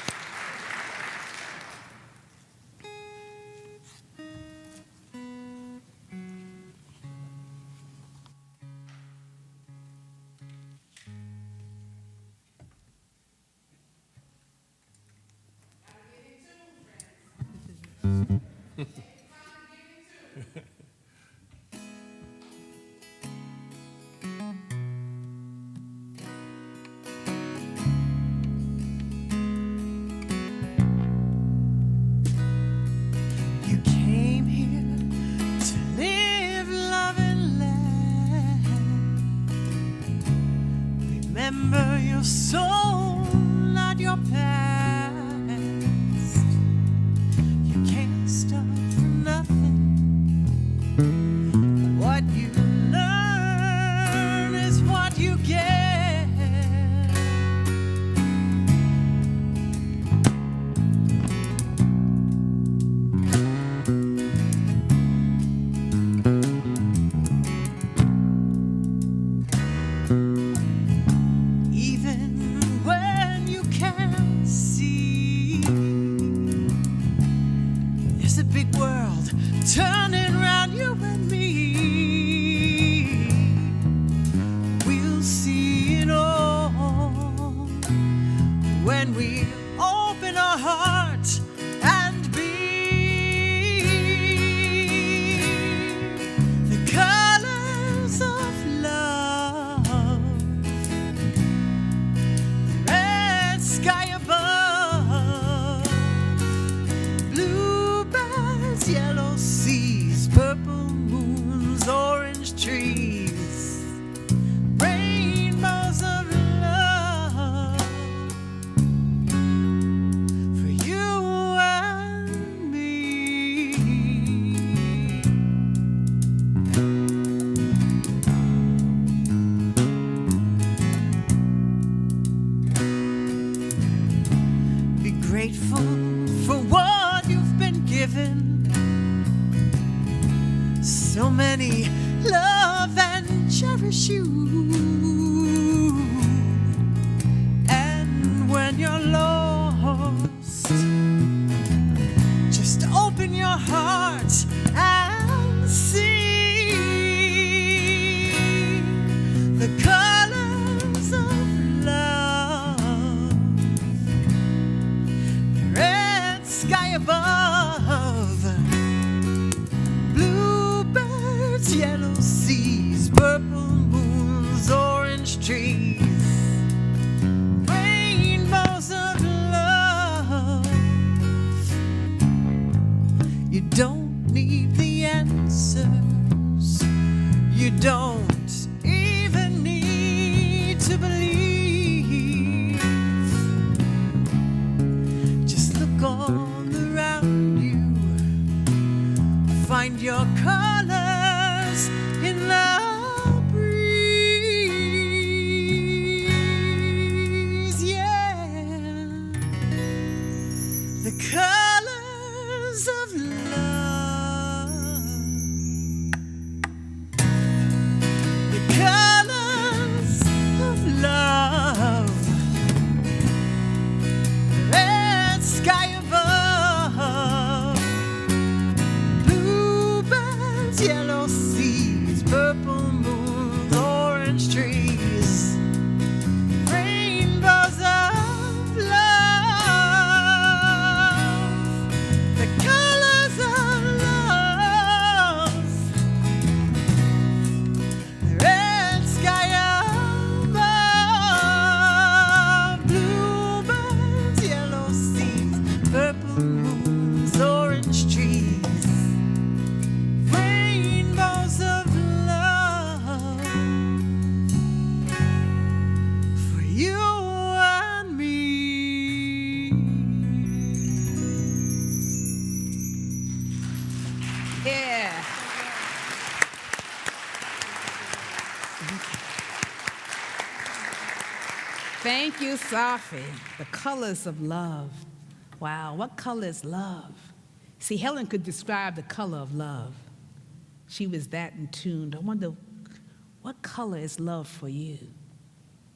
Remember your soul, not your past. You can't stop for nothing. What you learn is what you get. Turning round you and me, we'll see it all when we open our hearts and be the colors of love, the red sky above. grateful for what you've been given. So many love and cherish you. And when you're lost, just open your heart and see the colors of love. The red sky above, bluebirds, yellow seas, purple moons, orange trees, rainbows of love. You don't need the answers. You don't even need to believe. Just look all around you. Find your colors in the breeze. Yeah, the colors of love. The colors of love. Red sky above, bluebirds, yellow seas, purple moons, orange trees, rainbows of love. The colors of love. The red sky above, bluebirds, yellow seas, purple moons, orange trees, rainbows of love for you and me. Yeah. Thank you, Sahffi. The colors of love. Wow, what color is love? See, Helen could describe the color of love. She was that in tune. I wonder, what color is love for you?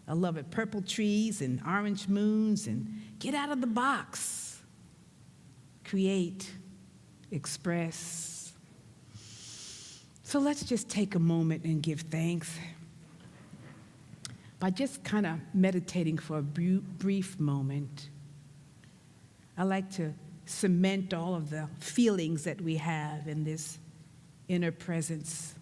I love it. Purple trees and orange moons, and get out of the box. Create, express. So let's just take a moment and give thanks by just kind of meditating for a brief moment. I like to cement all of the feelings that we have in this inner presence.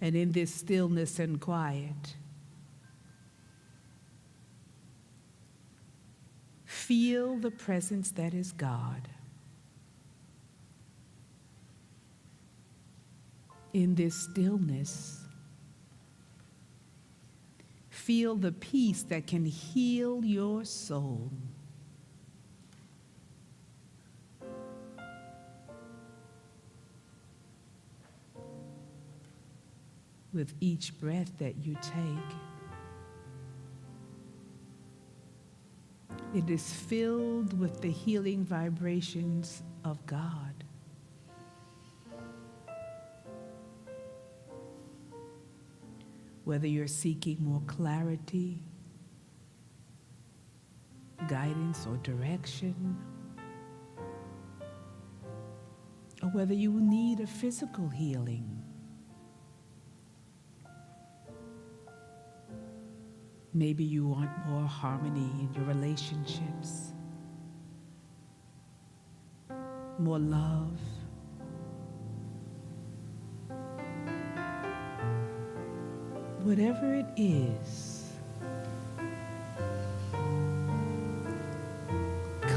And in this stillness and quiet, feel the presence that is God. In this stillness, feel the peace that can heal your soul. With each breath that you take, it is filled with the healing vibrations of God. Whether you're seeking more clarity, guidance, or direction, or whether you need a physical healing, maybe you want more harmony in your relationships, more love, whatever it is,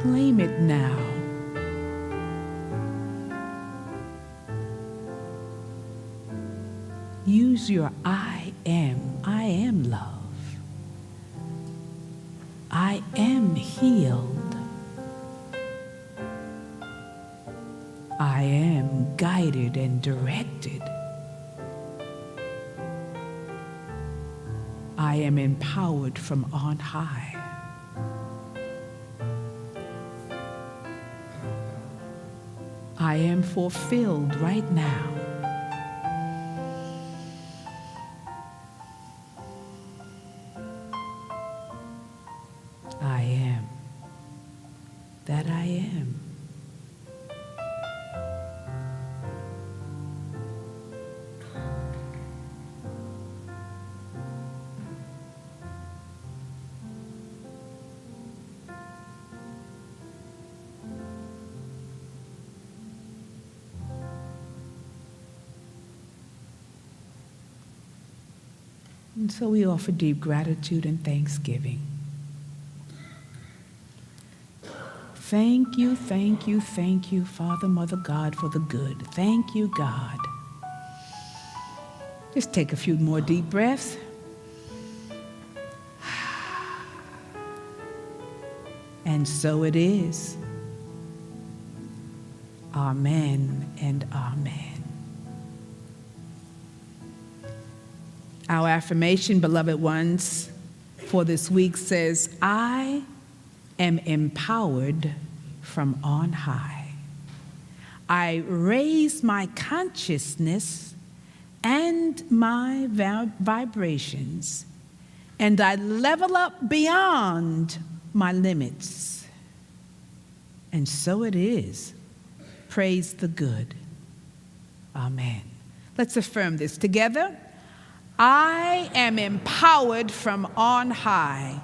claim it now. Use your I am love. I am healed. I am guided and directed. I am empowered from on high. I am fulfilled right now. I am that I am. And so we offer deep gratitude and thanksgiving. Thank you, thank you, thank you, Father, Mother, God, for the good. Thank you, God. Just take a few more deep breaths. And so it is. Amen and amen. Our affirmation, beloved ones, for this week says, I am empowered from on high. I raise my consciousness and my vibrations, and I level up beyond my limits. And so it is. Praise the good. Amen. Let's affirm this together. I am empowered from on high.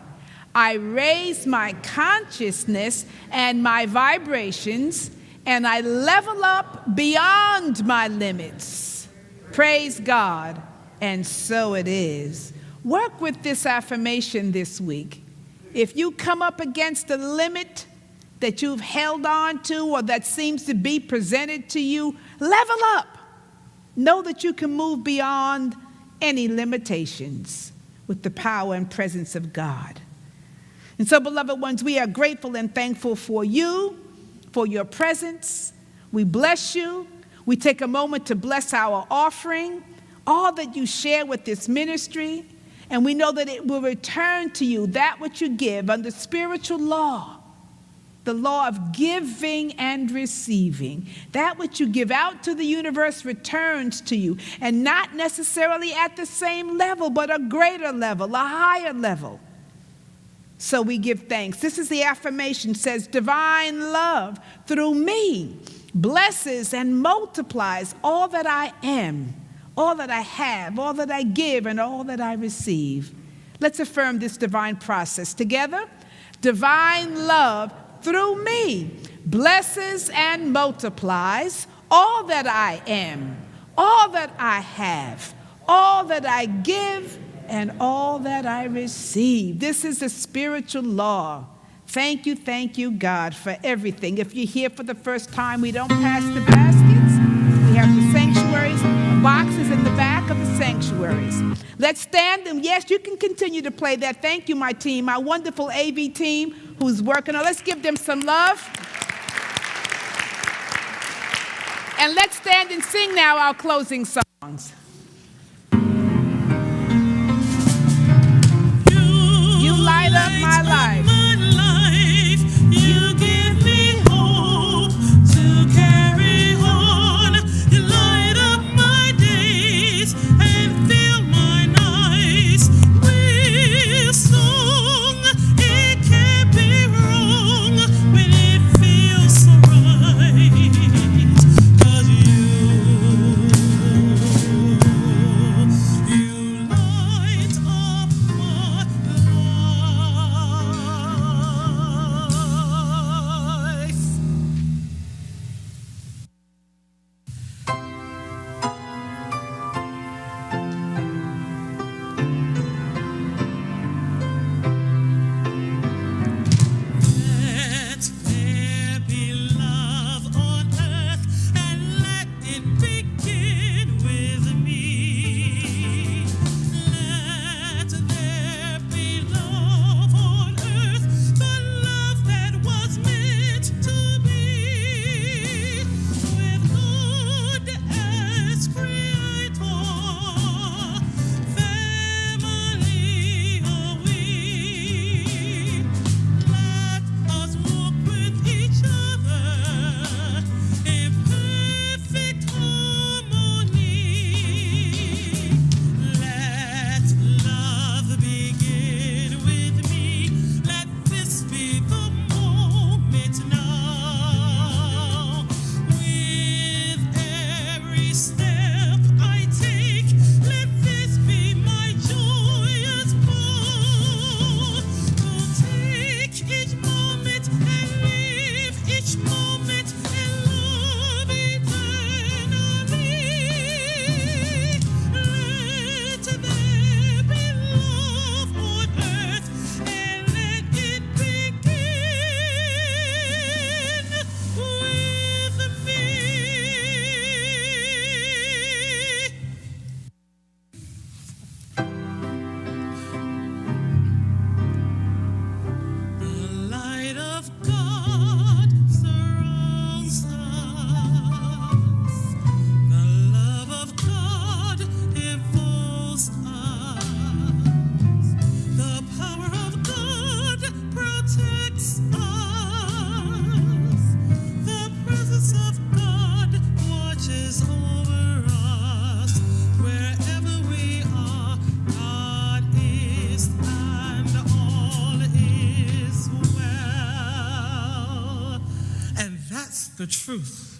I raise my consciousness and my vibrations, and I level up beyond my limits. Praise God, and so it is. Work with this affirmation this week. If you come up against a limit that you've held on to or that seems to be presented to you, level up. Know that you can move beyond any limitations with the power and presence of God. And so, beloved ones, we are grateful and thankful for you, for your presence. We bless you. We take a moment to bless our offering, all that you share with this ministry, and we know that it will return to you that which you give under spiritual law, the law of giving and receiving. That which you give out to the universe returns to you, and not necessarily at the same level, but a greater level, a higher level. So we give thanks. This is the affirmation, says, divine love through me blesses and multiplies all that I am, all that I have, all that I give, and all that I receive. Let's affirm this divine process together. Divine love through me blesses and multiplies all that I am, all that I have, all that I give, and all that I receive. This is a spiritual law. Thank you, God, for everything. If you're here for the first time, we don't pass the baskets. We have the sanctuaries, boxes in the back of the sanctuaries. Let's stand, and yes, you can continue to play that. Thank you, my team, my wonderful AV team who's working on. Let's give them some love. And let's stand and sing now our closing songs. You light up my life. You give me hope to carry on. You light up my days and fill my nights with song. It can't be wrong when it feels so right. 'Cause you truth.